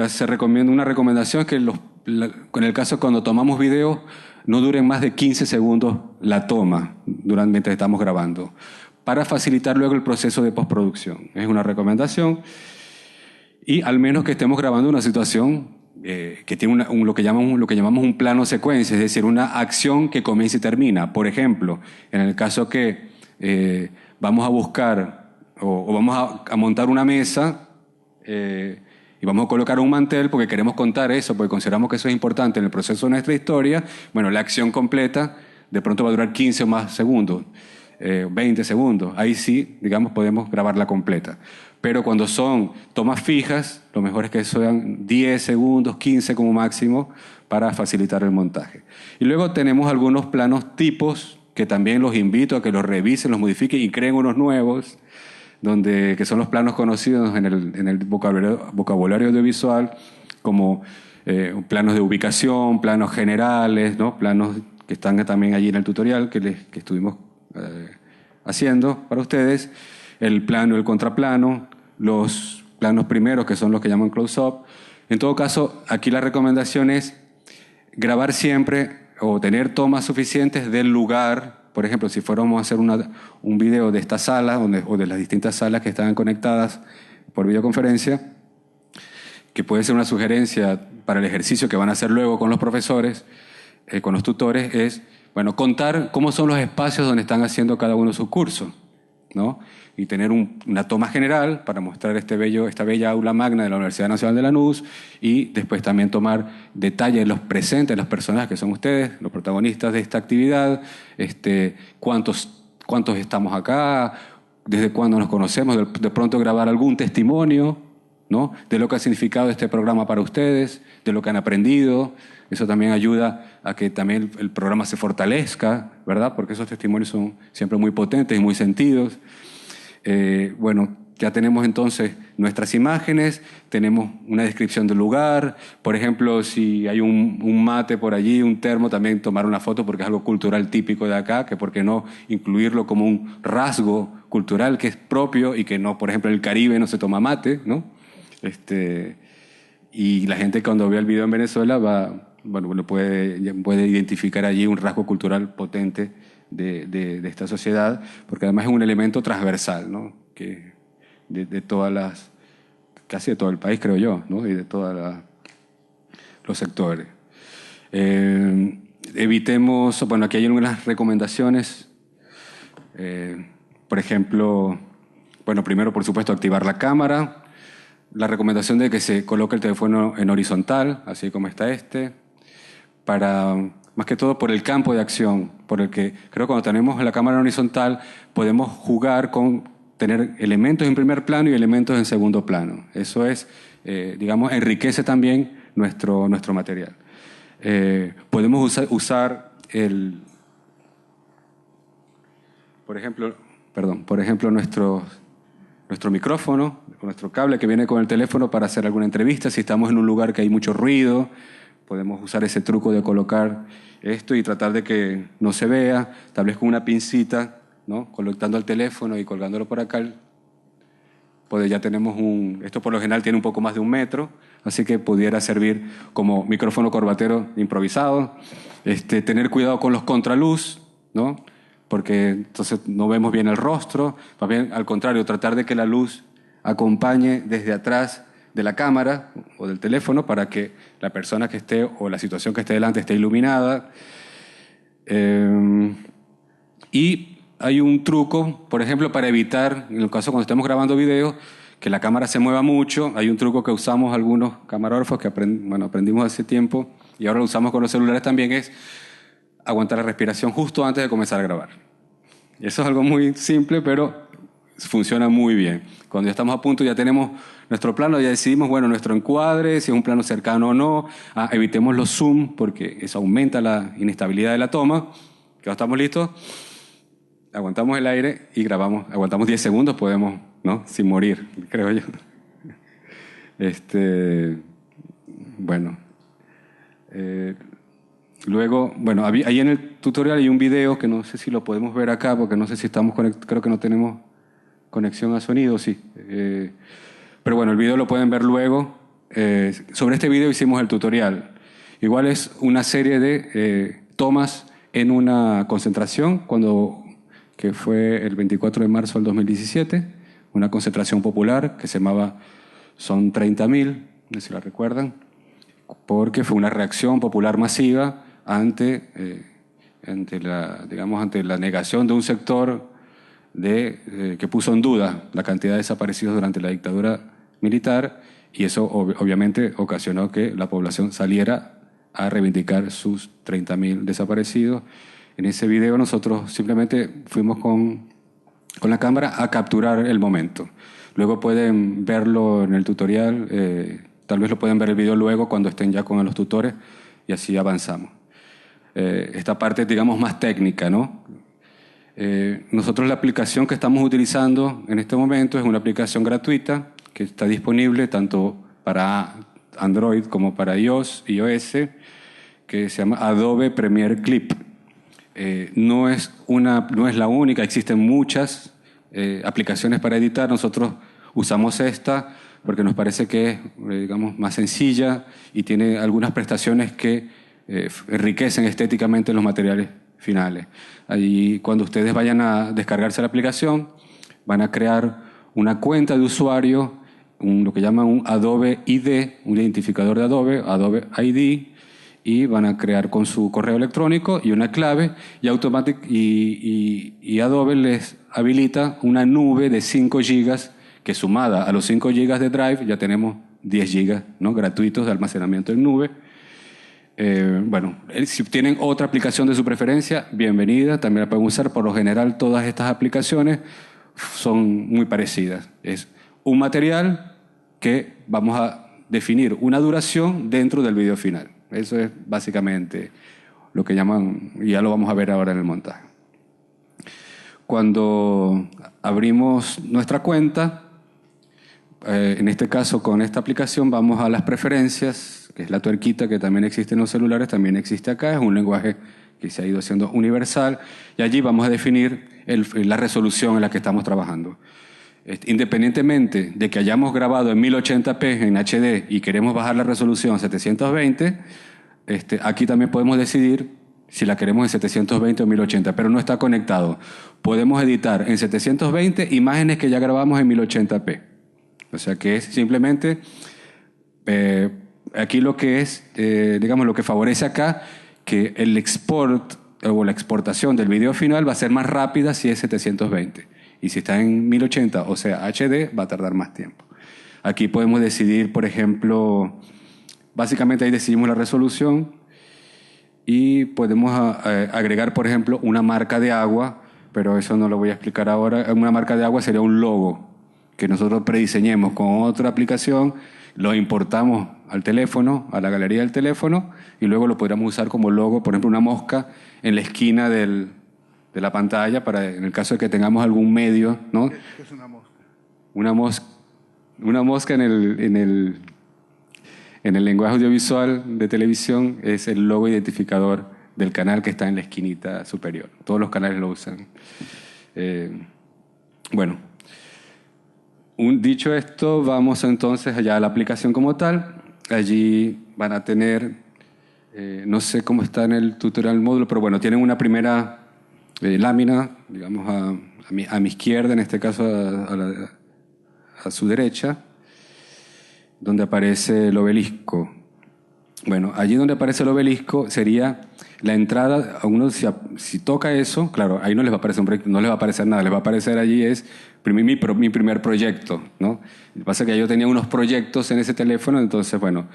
Se recomienda una recomendación que en el caso cuando tomamos video no duren más de 15 segundos la toma mientras estamos grabando, para facilitar luego el proceso de postproducción. Es una recomendación, y al menos que estemos grabando una situación que tiene lo que llamamos un plano secuencia, es decir, una acción que comienza y termina. Por ejemplo, en el caso que vamos a buscar o vamos a montar una mesa y vamos a colocar un mantel porque queremos contar eso, porque consideramos que eso es importante en el proceso de nuestra historia, bueno, la acción completa de pronto va a durar 15 o más segundos, 20 segundos. Ahí sí, digamos, podemos grabarla completa. Pero cuando son tomas fijas, lo mejor es que sean 10 segundos, 15 como máximo, para facilitar el montaje. Y luego tenemos algunos planos tipos que también los invito a que los revisen, los modifiquen y creen unos nuevos, que son los planos conocidos en el vocabulario audiovisual como planos de ubicación, planos generales, ¿no? Planos que están también allí en el tutorial que estuvimos haciendo para ustedes, el plano y el contraplano, los planos primeros que son los que llaman close-up. En todo caso, aquí la recomendación es grabar siempre o tener tomas suficientes del lugar. Por ejemplo, si fuéramos a hacer un video de esta sala o de las distintas salas que están conectadas por videoconferencia, que puede ser una sugerencia para el ejercicio que van a hacer luego con los profesores, con los tutores, es contar cómo son los espacios donde están haciendo cada uno sus cursos, ¿no? Y tener una toma general para mostrar esta bella aula magna de la Universidad Nacional de Lanús, y después también tomar detalles de los presentes, las personas que son ustedes, los protagonistas de esta actividad, cuántos estamos acá, desde cuándo nos conocemos, de pronto grabar algún testimonio, ¿no? De lo que ha significado este programa para ustedes, de lo que han aprendido. Eso también ayuda a que también el programa se fortalezca, ¿verdad? Porque esos testimonios son siempre muy potentes y muy sentidos. Ya tenemos entonces nuestras imágenes, tenemos una descripción del lugar. Por ejemplo, si hay un mate por allí, un termo, también tomar una foto porque es algo cultural típico de acá, que por qué no incluirlo como un rasgo cultural que es propio y que no, por ejemplo, en el Caribe no se toma mate, ¿no? Y la gente cuando ve el video en Venezuela puede identificar allí un rasgo cultural potente de esta sociedad, porque además es un elemento transversal, ¿no? Que casi de todo el país, creo yo, ¿no? Y de todos los sectores. Evitemos, aquí hay algunas recomendaciones. Por ejemplo, primero, por supuesto, activar la cámara. La recomendación de que se coloque el teléfono en horizontal, así como está más que todo por el campo de acción, por el que creo que cuando tenemos la cámara en horizontal podemos jugar con tener elementos en primer plano y elementos en segundo plano. Eso es, enriquece también nuestro material. Podemos usar por ejemplo, nuestro micrófono, nuestro cable que viene con el teléfono para hacer alguna entrevista, si estamos en un lugar que hay mucho ruido, podemos usar ese truco de colocar esto y tratar de que no se vea, tal vez con una pincita, ¿no? Conectando al teléfono y colgándolo por acá. Pues ya tenemos esto por lo general tiene un poco más de 1 metro, así que pudiera servir como micrófono corbatero improvisado. Tener cuidado con los contraluz, ¿no? Porque entonces no vemos bien el rostro. Más bien, al contrario, tratar de que la luz acompañe desde atrás de la cámara o del teléfono para que la persona que esté o la situación que esté delante esté iluminada. Y hay un truco, por ejemplo, para evitar, en el caso cuando estemos grabando videos, que la cámara se mueva mucho. Hay un truco que usamos algunos camarógrafos que aprendimos hace tiempo y ahora lo usamos con los celulares también, es aguantar la respiración justo antes de comenzar a grabar. Y eso es algo muy simple, pero funciona muy bien. Cuando ya estamos a punto, ya tenemos nuestro plano, ya decidimos, bueno, nuestro encuadre, si es un plano cercano o no. Evitemos los zoom, porque eso aumenta la inestabilidad de la toma. Que estamos listos, aguantamos el aire y grabamos. Aguantamos 10 segundos, podemos, ¿no? Sin morir, creo yo. Bueno. Luego, bueno, ahí en el tutorial hay un video que no sé si lo podemos ver acá, porque no sé si estamos conectados, creo que no tenemos conexión a sonido, sí. Pero bueno, el video lo pueden ver luego. Sobre este video hicimos el tutorial. Igual es una serie de tomas en una concentración, que fue el 24 de marzo del 2017, una concentración popular que se llamaba Son 30.000, no sé si la recuerdan, porque fue una reacción popular masiva ante la negación de un sector que puso en duda la cantidad de desaparecidos durante la dictadura militar, y eso obviamente ocasionó que la población saliera a reivindicar sus 30.000 desaparecidos. En ese video nosotros simplemente fuimos con la cámara a capturar el momento. Luego pueden verlo en el tutorial, tal vez lo pueden ver el video luego cuando estén ya con los tutores, y así avanzamos. Esta parte, digamos, más técnica, ¿no? Nosotros la aplicación que estamos utilizando en este momento es una aplicación gratuita que está disponible tanto para Android como para iOS, que se llama Adobe Premiere Clip. No es la única, existen muchas aplicaciones para editar. Nosotros usamos esta porque nos parece que es, digamos, más sencilla y tiene algunas prestaciones que enriquecen estéticamente los materiales finales. Ahí, cuando ustedes vayan a descargarse la aplicación, van a crear una cuenta de usuario, lo que llaman un Adobe ID, un identificador de Adobe ID, y van a crear con su correo electrónico y una clave, y Adobe les habilita una nube de 5 gigas, que sumada a los 5 gigas de Drive ya tenemos 10 gigas, ¿no? Gratuitos de almacenamiento en nube. Bueno, si tienen otra aplicación de su preferencia, bienvenida, también la pueden usar. Por lo general, todas estas aplicaciones son muy parecidas. Es un material que vamos a definir una duración dentro del video final. Eso es básicamente lo que llaman, y ya lo vamos a ver ahora en el montaje. Cuando abrimos nuestra cuenta, en este caso con esta aplicación, vamos a las preferencias, que es la tuerquita que también existe en los celulares, también existe acá, es un lenguaje que se ha ido haciendo universal, y allí vamos a definir la resolución en la que estamos trabajando. Independientemente de que hayamos grabado en 1080p en HD y queremos bajar la resolución a 720, aquí también podemos decidir si la queremos en 720 o 1080, pero no está conectado. Podemos editar en 720 imágenes que ya grabamos en 1080p. O sea que es simplemente, aquí lo que es, digamos, lo que favorece acá, que el export o la exportación del video final va a ser más rápida si es 720. Y si está en 1080, o sea, HD, va a tardar más tiempo. Aquí podemos decidir, por ejemplo, básicamente ahí decidimos la resolución y podemos agregar, por ejemplo, una marca de agua, pero eso no lo voy a explicar ahora. Una marca de agua sería un logo que nosotros prediseñemos con otra aplicación, lo importamos al teléfono, a la galería del teléfono, y luego lo podríamos usar como logo, por ejemplo, una mosca en la esquina de la pantalla, para en el caso de que tengamos algún medio, ¿no?
¿Qué es una mosca?
Una mosca en En el lenguaje audiovisual de televisión es el logo identificador del canal que está en la esquinita superior. Todos los canales lo usan. Bueno, dicho esto, vamos entonces allá a la aplicación como tal. Allí van a tener, no sé cómo está en el tutorial módulo, pero bueno, tienen una primera lámina, digamos a mi izquierda, en este caso a su derecha, donde aparece el obelisco. Bueno, allí donde aparece el obelisco sería la entrada. A uno, si toca eso, claro, ahí no les va a aparecer no les va a aparecer nada, les va a aparecer allí es mi primer proyecto, ¿no? Lo que pasa es que yo tenía unos proyectos en ese teléfono, entonces, bueno,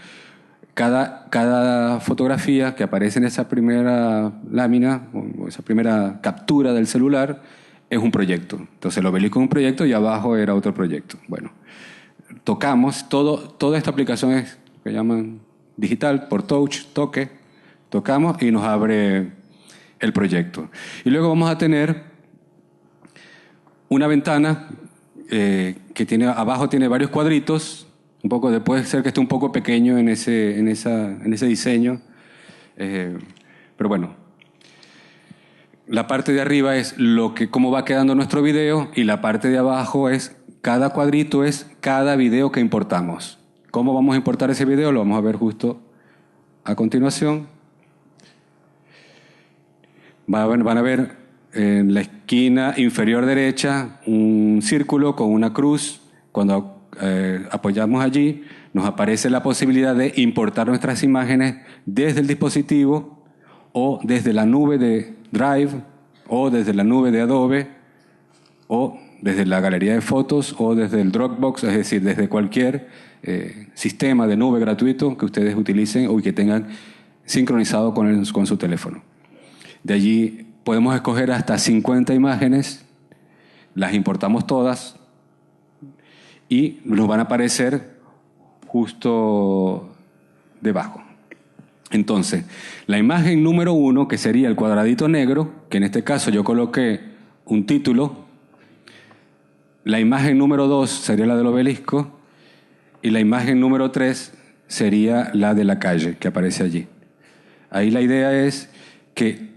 cada fotografía que aparece en esa primera lámina, o esa primera captura del celular, es un proyecto. Entonces el obelisco es un proyecto y abajo era otro proyecto. Bueno, tocamos, toda esta aplicación es que llaman digital, por touch, tocamos y nos abre el proyecto. Y luego vamos a tener una ventana que abajo tiene varios cuadritos, puede ser que esté un poco pequeño en ese diseño, pero bueno. La parte de arriba es cómo va quedando nuestro video y la parte de abajo es cada cuadrito es cada video que importamos. ¿Cómo vamos a importar ese video? Lo vamos a ver justo a continuación. Van a ver en la esquina inferior derecha un círculo con una cruz. Cuando apoyamos allí, nos aparece la posibilidad de importar nuestras imágenes desde el dispositivo o desde la nube de Drive o desde la nube de Adobe o desde la galería de fotos o desde el Dropbox, es decir, desde cualquier sistema de nube gratuito que ustedes utilicen o que tengan sincronizado con su teléfono. De allí podemos escoger hasta 50 imágenes, las importamos todas y nos van a aparecer justo debajo. Entonces, la imagen número 1, que sería el cuadradito negro, que en este caso yo coloqué un título. La imagen número 2 sería la del obelisco y la imagen número 3 sería la de la calle que aparece allí. Ahí la idea es que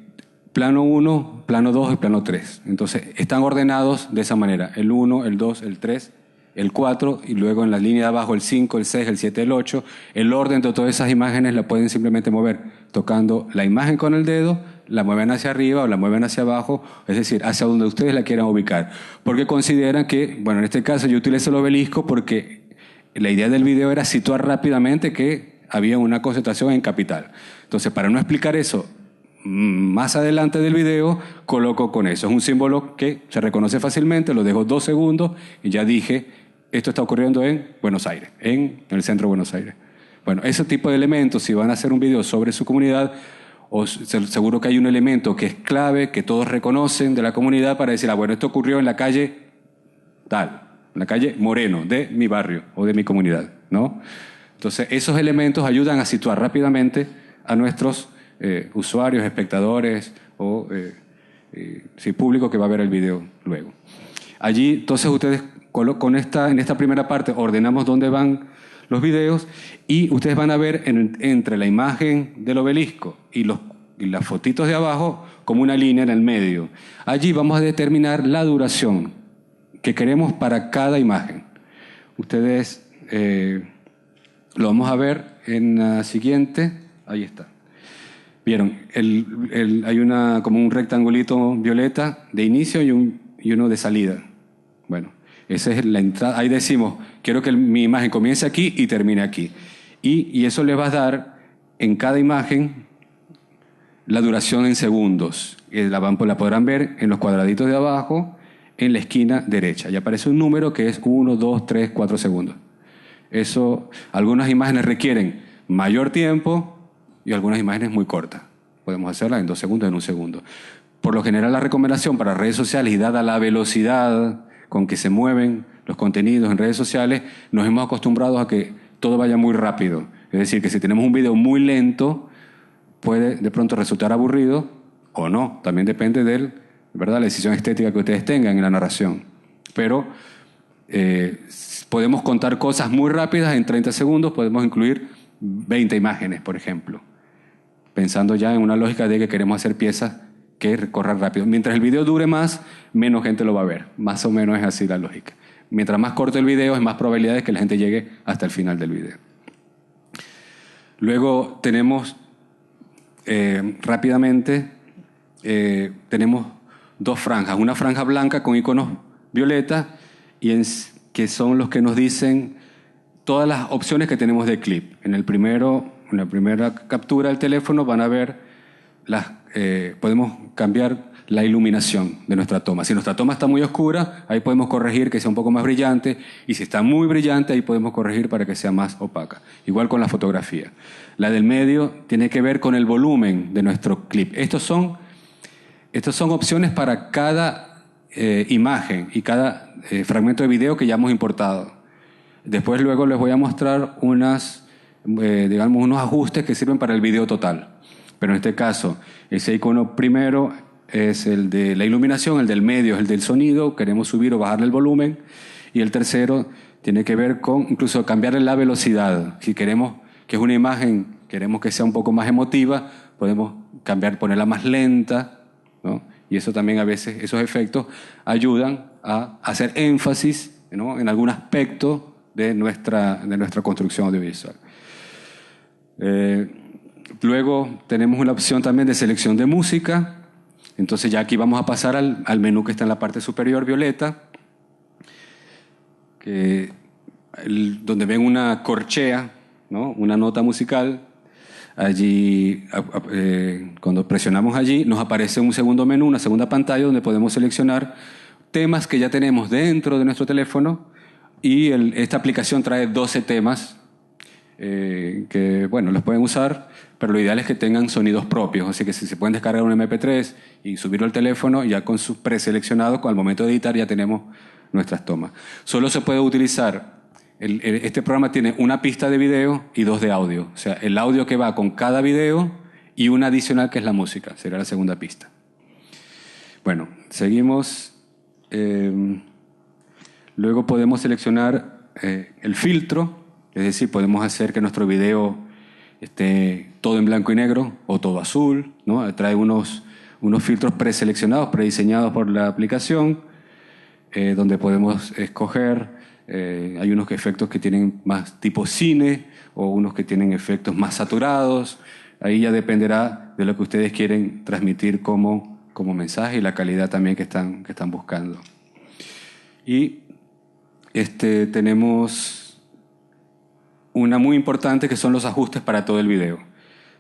plano 1, plano 2 y plano 3. Entonces, están ordenados de esa manera. El 1, el 2, el 3, el 4 y luego en la línea de abajo el 5, el 6, el 7, el 8. El orden de todas esas imágenes la pueden simplemente mover tocando la imagen con el dedo, la mueven hacia arriba o la mueven hacia abajo, es decir, hacia donde ustedes la quieran ubicar. Porque consideran que, bueno, en este caso yo utilizo el obelisco porque la idea del video era situar rápidamente que había una concentración en Capital. Entonces, para no explicar eso más adelante del video, coloco con eso. Es un símbolo que se reconoce fácilmente, lo dejo 2 segundos y ya dije, esto está ocurriendo en Buenos Aires, en el centro de Buenos Aires. Bueno, ese tipo de elementos, si van a hacer un video sobre su comunidad, seguro que hay un elemento que es clave, que todos reconocen de la comunidad para decir, bueno, esto ocurrió en la calle tal, en la calle Moreno, de mi barrio o de mi comunidad, ¿no? Entonces, esos elementos ayudan a situar rápidamente a nuestros usuarios, espectadores o público que va a ver el video luego. Allí, entonces, ustedes en esta primera parte ordenamos dónde van los videos y ustedes van a ver entre la imagen del obelisco y las fotitos de abajo como una línea en el medio. Allí vamos a determinar la duración que queremos para cada imagen. Ustedes lo vamos a ver en la siguiente. Ahí está. Vieron, hay como un rectangulito violeta de inicio y uno de salida. Bueno, esa es la entrada. Ahí decimos, quiero que mi imagen comience aquí y termine aquí. Y eso le va a dar en cada imagen la duración en segundos. La podrán ver en los cuadraditos de abajo, en la esquina derecha. Y aparece un número que es 1, 2, 3, 4 segundos. Algunas imágenes requieren mayor tiempo y algunas imágenes muy cortas. Podemos hacerlas en 2 segundos, en 1 segundo. Por lo general, la recomendación para redes sociales, y dada la velocidad con que se mueven los contenidos en redes sociales, nos hemos acostumbrado a que todo vaya muy rápido. Es decir, que si tenemos un video muy lento, puede de pronto resultar aburrido o no. También depende de la decisión estética que ustedes tengan en la narración. Pero podemos contar cosas muy rápidas en 30 segundos, podemos incluir 20 imágenes, por ejemplo. Pensando ya en una lógica de que queremos hacer piezas que corran rápido. Mientras el video dure más, menos gente lo va a ver. Más o menos es así la lógica. Mientras más corto el video, es más probabilidad de que la gente llegue hasta el final del video. Luego tenemos, rápidamente, tenemos dos franjas. Una franja blanca con iconos violeta, que son los que nos dicen todas las opciones que tenemos de clip. En la primera captura del teléfono van a ver podemos cambiar la iluminación de nuestra toma. Si nuestra toma está muy oscura, ahí podemos corregir que sea un poco más brillante, y si está muy brillante, ahí podemos corregir para que sea más opaca. Igual con la fotografía. La del medio tiene que ver con el volumen de nuestro clip. Estos son opciones para cada imagen y cada fragmento de video que ya hemos importado. Después luego les voy a mostrar unos ajustes que sirven para el video total. Pero en este caso, ese icono primero es el de la iluminación, el del medio es el del sonido, queremos subir o bajarle el volumen, y el tercero tiene que ver con incluso cambiarle la velocidad. Si queremos que es una imagen, queremos que sea un poco más emotiva, podemos ponerla más lenta, ¿no? Y eso también a veces, esos efectos ayudan a hacer énfasis, ¿no?, en algún aspecto de nuestra construcción audiovisual. Luego tenemos una opción también de selección de música. Entonces ya aquí vamos a pasar al menú que está en la parte superior violeta, donde ven una corchea, ¿no?, una nota musical. Allí, cuando presionamos allí, nos aparece un segundo menú, una segunda pantalla, donde podemos seleccionar temas que ya tenemos dentro de nuestro teléfono, y esta aplicación trae 12 temas que, bueno, los pueden usar, pero lo ideal es que tengan sonidos propios, así que si se pueden descargar un MP3 y subirlo al teléfono, ya con su preseleccionado, al momento de editar ya tenemos nuestras tomas. Solo se puede utilizar, este programa tiene una pista de video y 2 de audio, o sea, el audio que va con cada video y una adicional que es la música, será la segunda pista. Bueno, seguimos. Luego podemos seleccionar el filtro, es decir, podemos hacer que nuestro video esté todo en blanco y negro o todo azul, ¿no? Trae unos filtros preseleccionados, prediseñados por la aplicación, donde podemos escoger. Hay unos efectos que tienen más tipo cine o unos que tienen efectos más saturados. Ahí ya dependerá de lo que ustedes quieren transmitir como mensaje y la calidad también que están buscando. Y tenemos una muy importante, que son los ajustes para todo el video,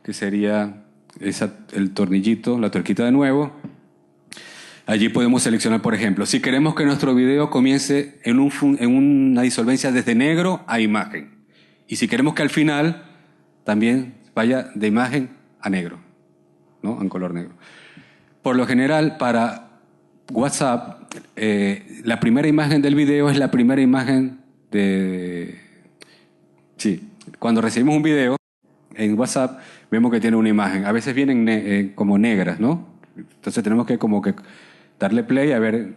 que sería el tornillito, la tuerquita de nuevo. Allí podemos seleccionar, por ejemplo, si queremos que nuestro video comience en una disolvencia desde negro a imagen, y si queremos que al final también vaya de imagen a negro, ¿no?, en color negro. Por lo general, para WhatsApp, la primera imagen del video es la primera imagen Sí, cuando recibimos un video en WhatsApp, vemos que tiene una imagen. A veces vienen como negras, ¿no? Entonces tenemos que como que darle play a ver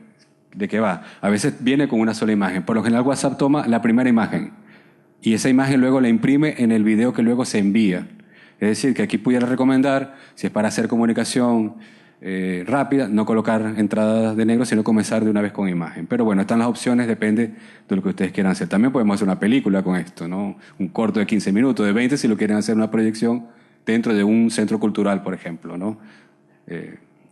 de qué va. A veces viene con una sola imagen. Por lo general WhatsApp toma la primera imagen y esa imagen luego la imprime en el video que luego se envía. Es decir, que aquí pudiera recomendar, si es para hacer comunicación rápida, no colocar entradas de negro, sino comenzar de una vez con imagen. Pero bueno, están las opciones, depende de lo que ustedes quieran hacer. También podemos hacer una película con esto, ¿no? Un corto de 15 minutos, de 20, si lo quieren hacer una proyección dentro de un centro cultural, por ejemplo, ¿no?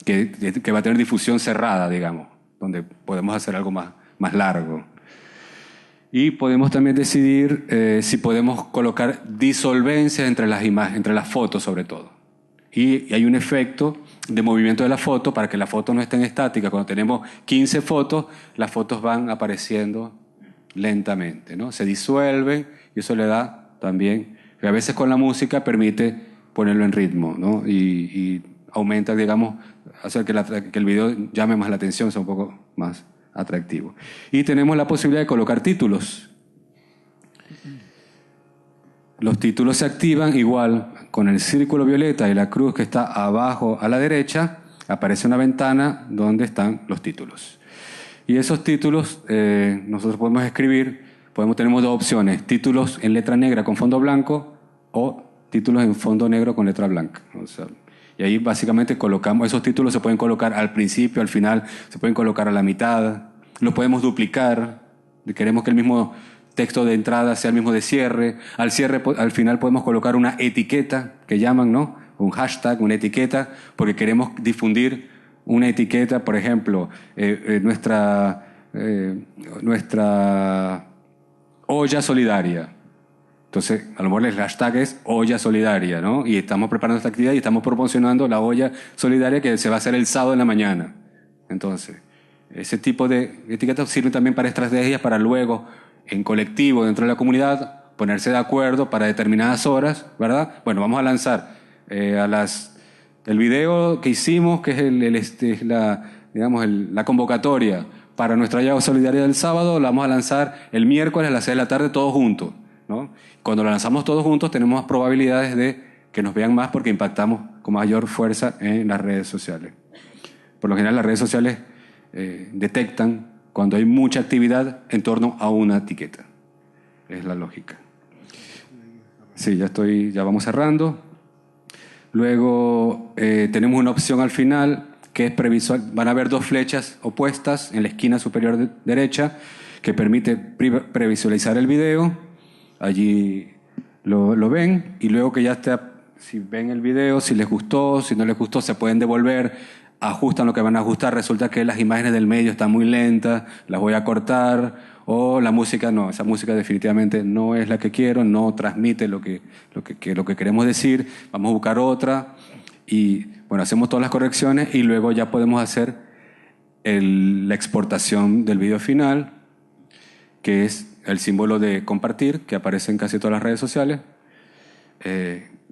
Que va a tener difusión cerrada, digamos, donde podemos hacer algo más largo. Y podemos también decidir si podemos colocar disolvencia entre las imágenes, entre las fotos sobre todo. Y hay un efecto de movimiento de la foto para que la foto no esté en estática. Cuando tenemos 15 fotos, las fotos van apareciendo lentamente, ¿no? Se disuelven y eso le da también, que a veces con la música permite ponerlo en ritmo, ¿no? Y aumenta, digamos, hacer que el video llame más la atención, sea un poco más atractivo. Y tenemos la posibilidad de colocar títulos. Los títulos se activan igual con el círculo violeta y la cruz que está abajo a la derecha. Aparece una ventana donde están los títulos. Y esos títulos nosotros podemos escribir, tenemos dos opciones: títulos en letra negra con fondo blanco o títulos en fondo negro con letra blanca. O sea, y ahí básicamente colocamos, esos títulos se pueden colocar al principio, al final, se pueden colocar a la mitad, los podemos duplicar, queremos que el mismo texto de entrada sea el mismo de cierre, al final podemos colocar una etiqueta que llaman, ¿no? Un hashtag, una etiqueta, porque queremos difundir una etiqueta, por ejemplo, nuestra olla solidaria. Entonces, a lo mejor el hashtag es olla solidaria, ¿no? Y estamos preparando esta actividad y estamos promocionando la olla solidaria que se va a hacer el sábado en la mañana. Entonces, ese tipo de etiquetas sirven también para estrategias para luego, en colectivo, dentro de la comunidad, ponerse de acuerdo para determinadas horas, ¿verdad? Bueno, vamos a lanzar el video que hicimos, que es la convocatoria para nuestra olla solidaria del sábado, la vamos a lanzar el miércoles a las 6 de la tarde todos juntos, ¿no? Cuando lo lanzamos todos juntos tenemos más probabilidades de que nos vean más porque impactamos con mayor fuerza en las redes sociales. Por lo general las redes sociales detectan cuando hay mucha actividad en torno a una etiqueta. Es la lógica. Sí, ya vamos cerrando. Luego tenemos una opción al final que es previsual. Van a haber dos flechas opuestas en la esquina superior derecha que permite previsualizar el video. Allí lo ven y luego que ya está, si ven el video, si les gustó, si no les gustó, se pueden devolver, ajustan lo que van a ajustar, resulta que las imágenes del medio están muy lentas, las voy a cortar, o la música no, esa música definitivamente no es la que quiero, no transmite lo que queremos decir, vamos a buscar otra y bueno, hacemos todas las correcciones y luego ya podemos hacer la exportación del video final, que es el símbolo de compartir, que aparece en casi todas las redes sociales.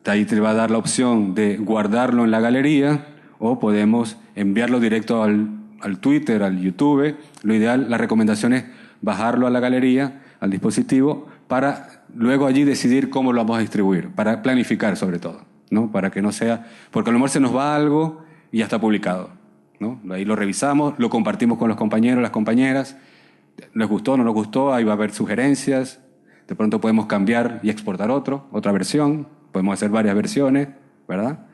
Ahí te va a dar la opción de guardarlo en la galería o podemos enviarlo directo al Twitter, al YouTube. Lo ideal, la recomendación es bajarlo a la galería, al dispositivo, para luego allí decidir cómo lo vamos a distribuir, para planificar sobre todo, ¿no? Para que no sea, porque a lo mejor se nos va algo y ya está publicado, ¿no? Ahí lo revisamos, lo compartimos con los compañeros, las compañeras. ¿Les gustó, no les gustó? Ahí va a haber sugerencias. De pronto podemos cambiar y exportar otra versión. Podemos hacer varias versiones, ¿verdad?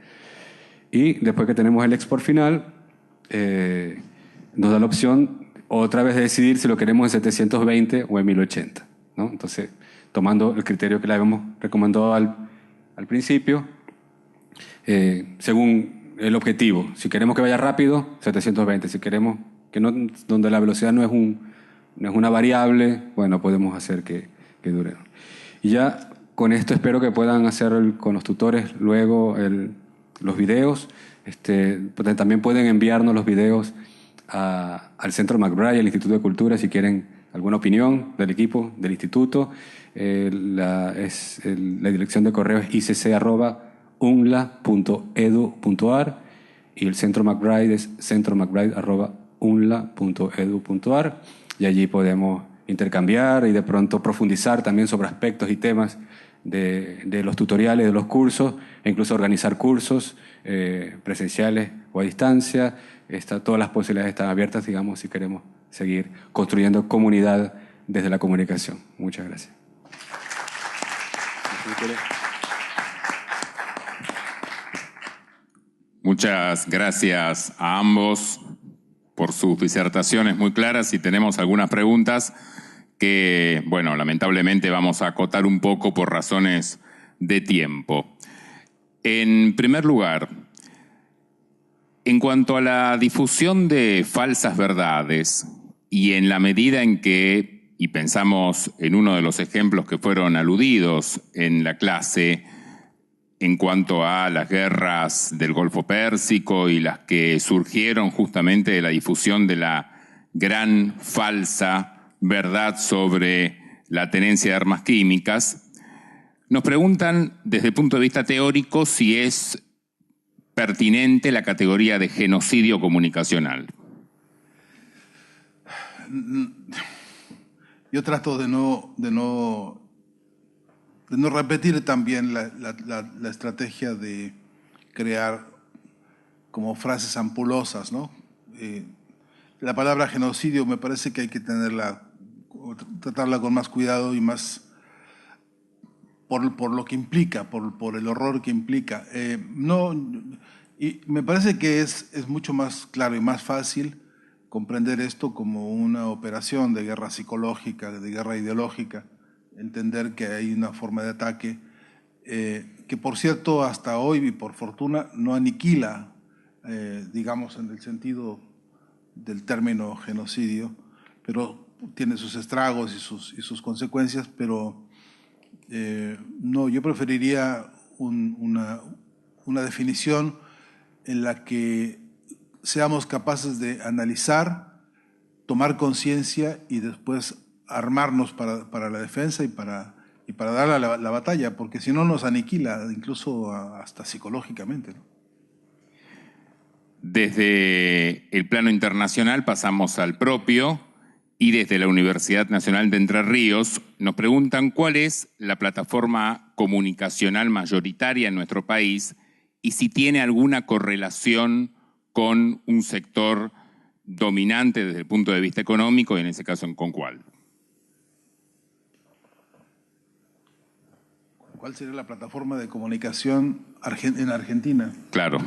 Y después que tenemos el export final, nos da la opción otra vez de decidir si lo queremos en 720 o en 1080, ¿no? Entonces, tomando el criterio que le habíamos recomendado al principio, según el objetivo. Si queremos que vaya rápido, 720. Si queremos que no, donde la velocidad no es una variable, bueno, podemos hacer que dure. Y ya con esto espero que puedan hacer con los tutores luego los videos. También pueden enviarnos los videos al Centro McBride, al Instituto de Cultura, si quieren alguna opinión del equipo, del instituto. La dirección de correo es icc@unla.edu.ar y el Centro McBride es centromcbride@unla.edu.ar y allí podemos intercambiar y de pronto profundizar también sobre aspectos y temas de los tutoriales, de los cursos, e incluso organizar cursos presenciales o a distancia. Todas las posibilidades están abiertas, digamos, si queremos seguir construyendo comunidad desde la comunicación. Muchas gracias.
Muchas gracias a ambos por sus disertaciones muy claras y tenemos algunas preguntas que, bueno, lamentablemente vamos a acotar un poco por razones de tiempo. En primer lugar, en cuanto a la difusión de falsas verdades y en la medida en que, y pensamos en uno de los ejemplos que fueron aludidos en la clase, en cuanto a las guerras del Golfo Pérsico y las que surgieron justamente de la difusión de la gran falsa verdad sobre la tenencia de armas químicas, nos preguntan desde el punto de vista teórico si es pertinente la categoría de genocidio comunicacional.
Yo trato de no repetir también la estrategia de crear como frases ampulosas, ¿no? La palabra genocidio me parece que hay que tratarla con más cuidado y más por lo que implica, por el horror que implica. Y me parece que es mucho más claro y más fácil comprender esto como una operación de guerra psicológica, de guerra ideológica, entender que hay una forma de ataque que, por cierto, hasta hoy, y por fortuna, no aniquila, digamos, en el sentido del término genocidio, pero tiene sus estragos y sus consecuencias, pero no, yo preferiría una definición en la que seamos capaces de analizar, tomar conciencia y después armarnos para la defensa y para dar la batalla, porque si no nos aniquila, incluso hasta psicológicamente, ¿no?
Desde el plano internacional pasamos al propio y desde la Universidad Nacional de Entre Ríos nos preguntan cuál es la plataforma comunicacional mayoritaria en nuestro país y si tiene alguna correlación con un sector dominante desde el punto de vista económico y en ese caso con cuál.
¿Cuál sería la plataforma de comunicación en Argentina?
Claro.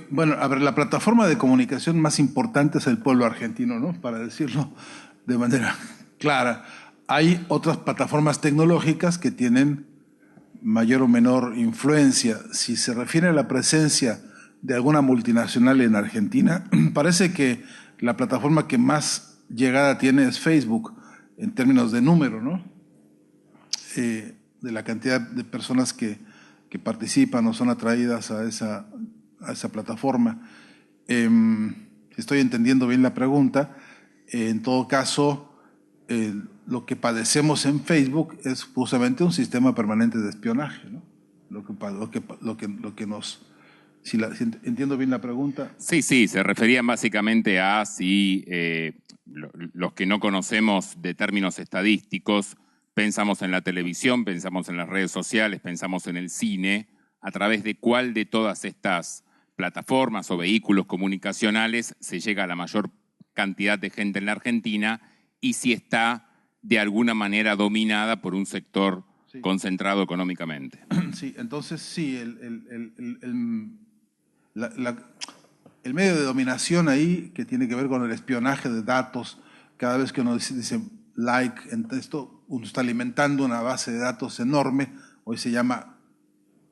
Bueno, a ver, la plataforma de comunicación más importante es el pueblo argentino, ¿no? Para decirlo de manera clara. Hay otras plataformas tecnológicas que tienen mayor o menor influencia. Si se refiere a la presencia de alguna multinacional en Argentina, parece que la plataforma que más llegada tiene es Facebook, en términos de número, ¿no? De la cantidad de personas que participan o son atraídas a esa plataforma. Si estoy entendiendo bien la pregunta, en todo caso, lo que padecemos en Facebook es justamente un sistema permanente de espionaje, ¿no? Lo que nos... Si entiendo bien la pregunta.
Sí, se referían básicamente a si los que no conocemos de términos estadísticos pensamos en la televisión, pensamos en las redes sociales, pensamos en el cine, a través de cuál de todas estas plataformas o vehículos comunicacionales se llega a la mayor cantidad de gente en la Argentina y si está de alguna manera dominada por un sector concentrado económicamente.
Sí, entonces sí, el medio de dominación ahí, que tiene que ver con el espionaje de datos, cada vez que uno dice like, esto uno está alimentando una base de datos enorme, hoy se llama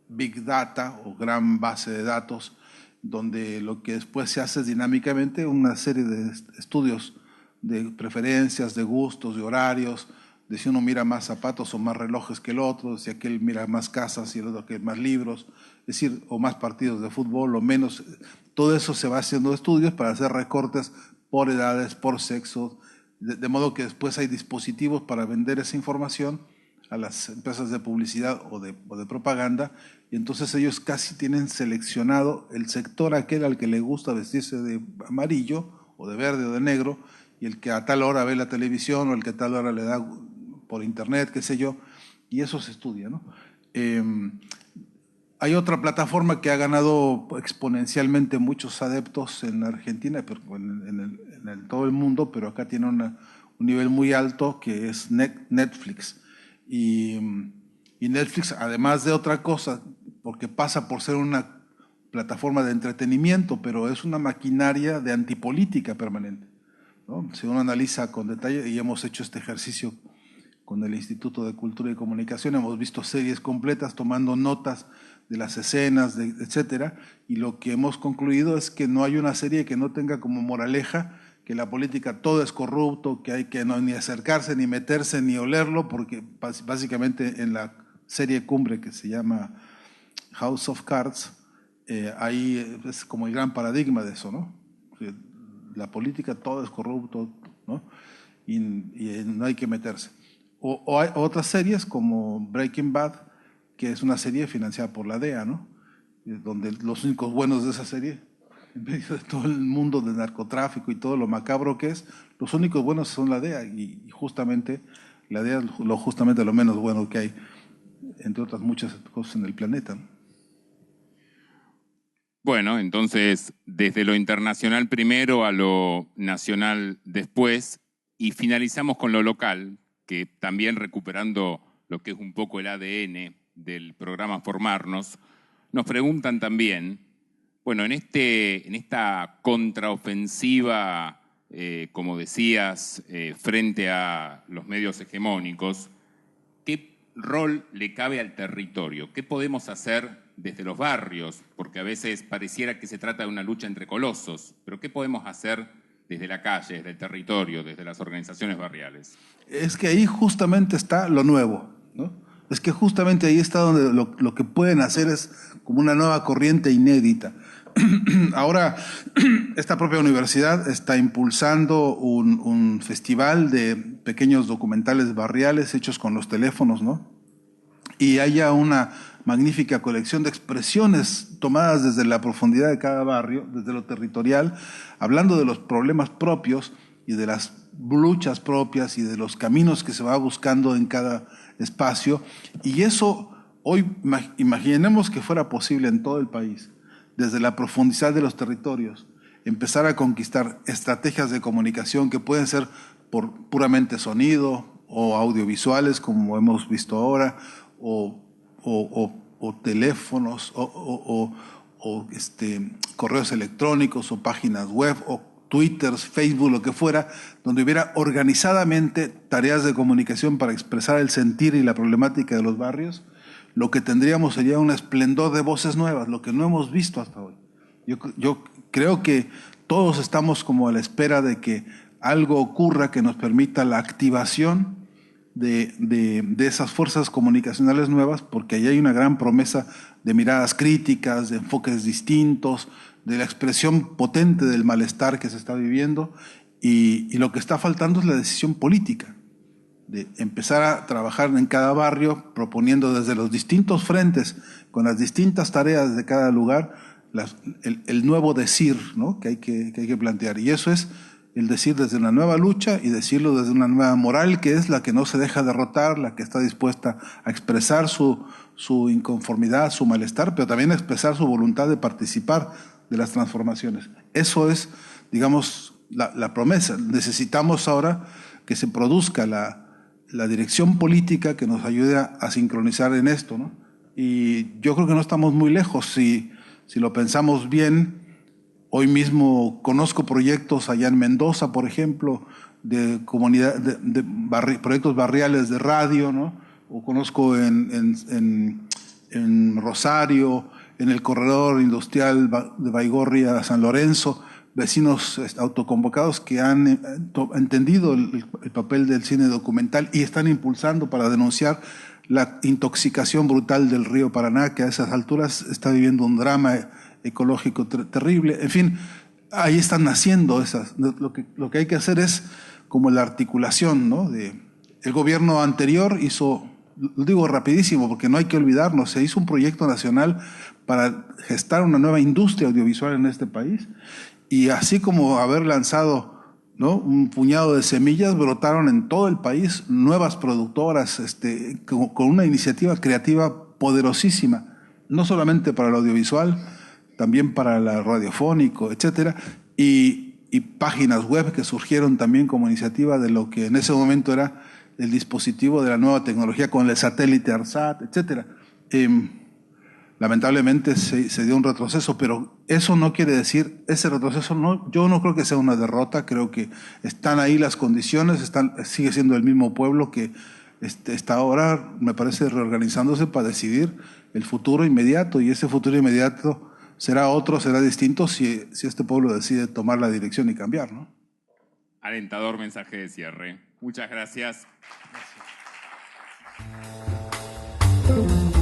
Big Data o gran base de datos, donde lo que después se hace es dinámicamente una serie de estudios de preferencias, de gustos, de horarios, de si uno mira más zapatos o más relojes que el otro, si aquel mira más casas y el otro que más libros, es decir, o más partidos de fútbol o menos. Todo eso se va haciendo estudios para hacer recortes por edades, por sexo, de modo que después hay dispositivos para vender esa información a las empresas de publicidad o de propaganda, y entonces ellos casi tienen seleccionado el sector aquel al que le gusta vestirse de amarillo o de verde o de negro, y el que a tal hora ve la televisión o el que a tal hora le da por internet, qué sé yo, y eso se estudia, ¿no? Hay otra plataforma que ha ganado exponencialmente muchos adeptos en Argentina, pero en todo el mundo, pero acá tiene un nivel muy alto, que es Netflix. Y Netflix, además de otra cosa, porque pasa por ser una plataforma de entretenimiento, pero es una maquinaria de antipolítica permanente, ¿no? Si uno analiza con detalle, y hemos hecho este ejercicio con el Instituto de Cultura y Comunicación, hemos visto series completas tomando notas de las escenas, etcétera, y lo que hemos concluido es que no hay una serie que no tenga como moraleja que la política todo es corrupto, que hay que no ni acercarse, ni meterse, ni olerlo, porque básicamente en la serie cumbre que se llama House of Cards, ahí es como el gran paradigma de eso, ¿no? La política todo es corrupto, ¿no? Y no hay que meterse. O hay otras series como Breaking Bad, que es una serie financiada por la DEA, ¿no? Donde los únicos buenos de esa serie, en medio de todo el mundo del narcotráfico y todo lo macabro que es, los únicos buenos son la DEA, y justamente la DEA es justamente lo menos bueno que hay, entre otras muchas cosas en el planeta, ¿no?
Bueno, entonces, desde lo internacional primero a lo nacional después, y finalizamos con lo local, que también recuperando lo que es un poco el ADN del programa Formarnos, nos preguntan también, bueno, en esta contraofensiva, como decías, frente a los medios hegemónicos, ¿qué rol le cabe al territorio? ¿Qué podemos hacer desde los barrios? Porque a veces pareciera que se trata de una lucha entre colosos, pero ¿qué podemos hacer desde la calle, desde el territorio, desde las organizaciones barriales?
Es que ahí justamente está lo nuevo, ¿no? Es que justamente ahí está donde lo que pueden hacer es como una nueva corriente inédita. Ahora, esta propia universidad está impulsando un festival de pequeños documentales barriales hechos con los teléfonos, ¿no? Y haya una magnífica colección de expresiones tomadas desde la profundidad de cada barrio, desde lo territorial, hablando de los problemas propios y de las luchas propias y de los caminos que se va buscando en cada espacio. Y eso hoy imaginemos que fuera posible en todo el país, desde la profundidad de los territorios, empezar a conquistar estrategias de comunicación que pueden ser por puramente sonido o audiovisuales, como hemos visto ahora, o teléfonos, correos electrónicos, o páginas web, o Twitter, Facebook, lo que fuera, donde hubiera organizadamente tareas de comunicación para expresar el sentir y la problemática de los barrios. Lo que tendríamos sería un esplendor de voces nuevas, lo que no hemos visto hasta hoy. Yo creo que todos estamos como a la espera de que algo ocurra que nos permita la activación de esas fuerzas comunicacionales nuevas, porque ahí hay una gran promesa de miradas críticas, de enfoques distintos, de la expresión potente del malestar que se está viviendo, y lo que está faltando es la decisión política, de empezar a trabajar en cada barrio, proponiendo desde los distintos frentes, con las distintas tareas de cada lugar, el nuevo decir, ¿no? que hay que plantear. Y eso es el decir desde una nueva lucha y decirlo desde una nueva moral, que es la que no se deja derrotar, la que está dispuesta a expresar su inconformidad, su malestar, pero también a expresar su voluntad de participar de las transformaciones. Eso es, digamos, la promesa. Necesitamos ahora que se produzca la dirección política que nos ayude a sincronizar en esto, ¿no? Y yo creo que no estamos muy lejos. Si lo pensamos bien, hoy mismo conozco proyectos allá en Mendoza, por ejemplo, de proyectos barriales de radio, ¿no? O conozco en Rosario, en el corredor industrial de Baigorria a San Lorenzo, vecinos autoconvocados que han entendido el papel del cine documental y están impulsando para denunciar la intoxicación brutal del río Paraná, que a esas alturas está viviendo un drama ecológico terrible. En fin, ahí están naciendo esas. Lo que hay que hacer es como la articulación, ¿no? El gobierno anterior hizo, lo digo rapidísimo porque no hay que olvidarnos, se hizo un proyecto nacional para gestar una nueva industria audiovisual en este país, y así como haber lanzado, ¿no?, un puñado de semillas, brotaron en todo el país nuevas productoras con una iniciativa creativa poderosísima, no solamente para el audiovisual, también para el radiofónico, etcétera, y páginas web que surgieron también como iniciativa de lo que en ese momento era el dispositivo de la nueva tecnología con el satélite ARSAT, etcétera. Lamentablemente se dio un retroceso, pero eso no quiere decir, ese retroceso yo no creo que sea una derrota, creo que están ahí las condiciones, sigue siendo el mismo pueblo que está ahora, me parece, reorganizándose para decidir el futuro inmediato, y ese futuro inmediato será otro, será distinto si este pueblo decide tomar la dirección y cambiar, ¿no?
Alentador mensaje de cierre. Muchas gracias.
Gracias.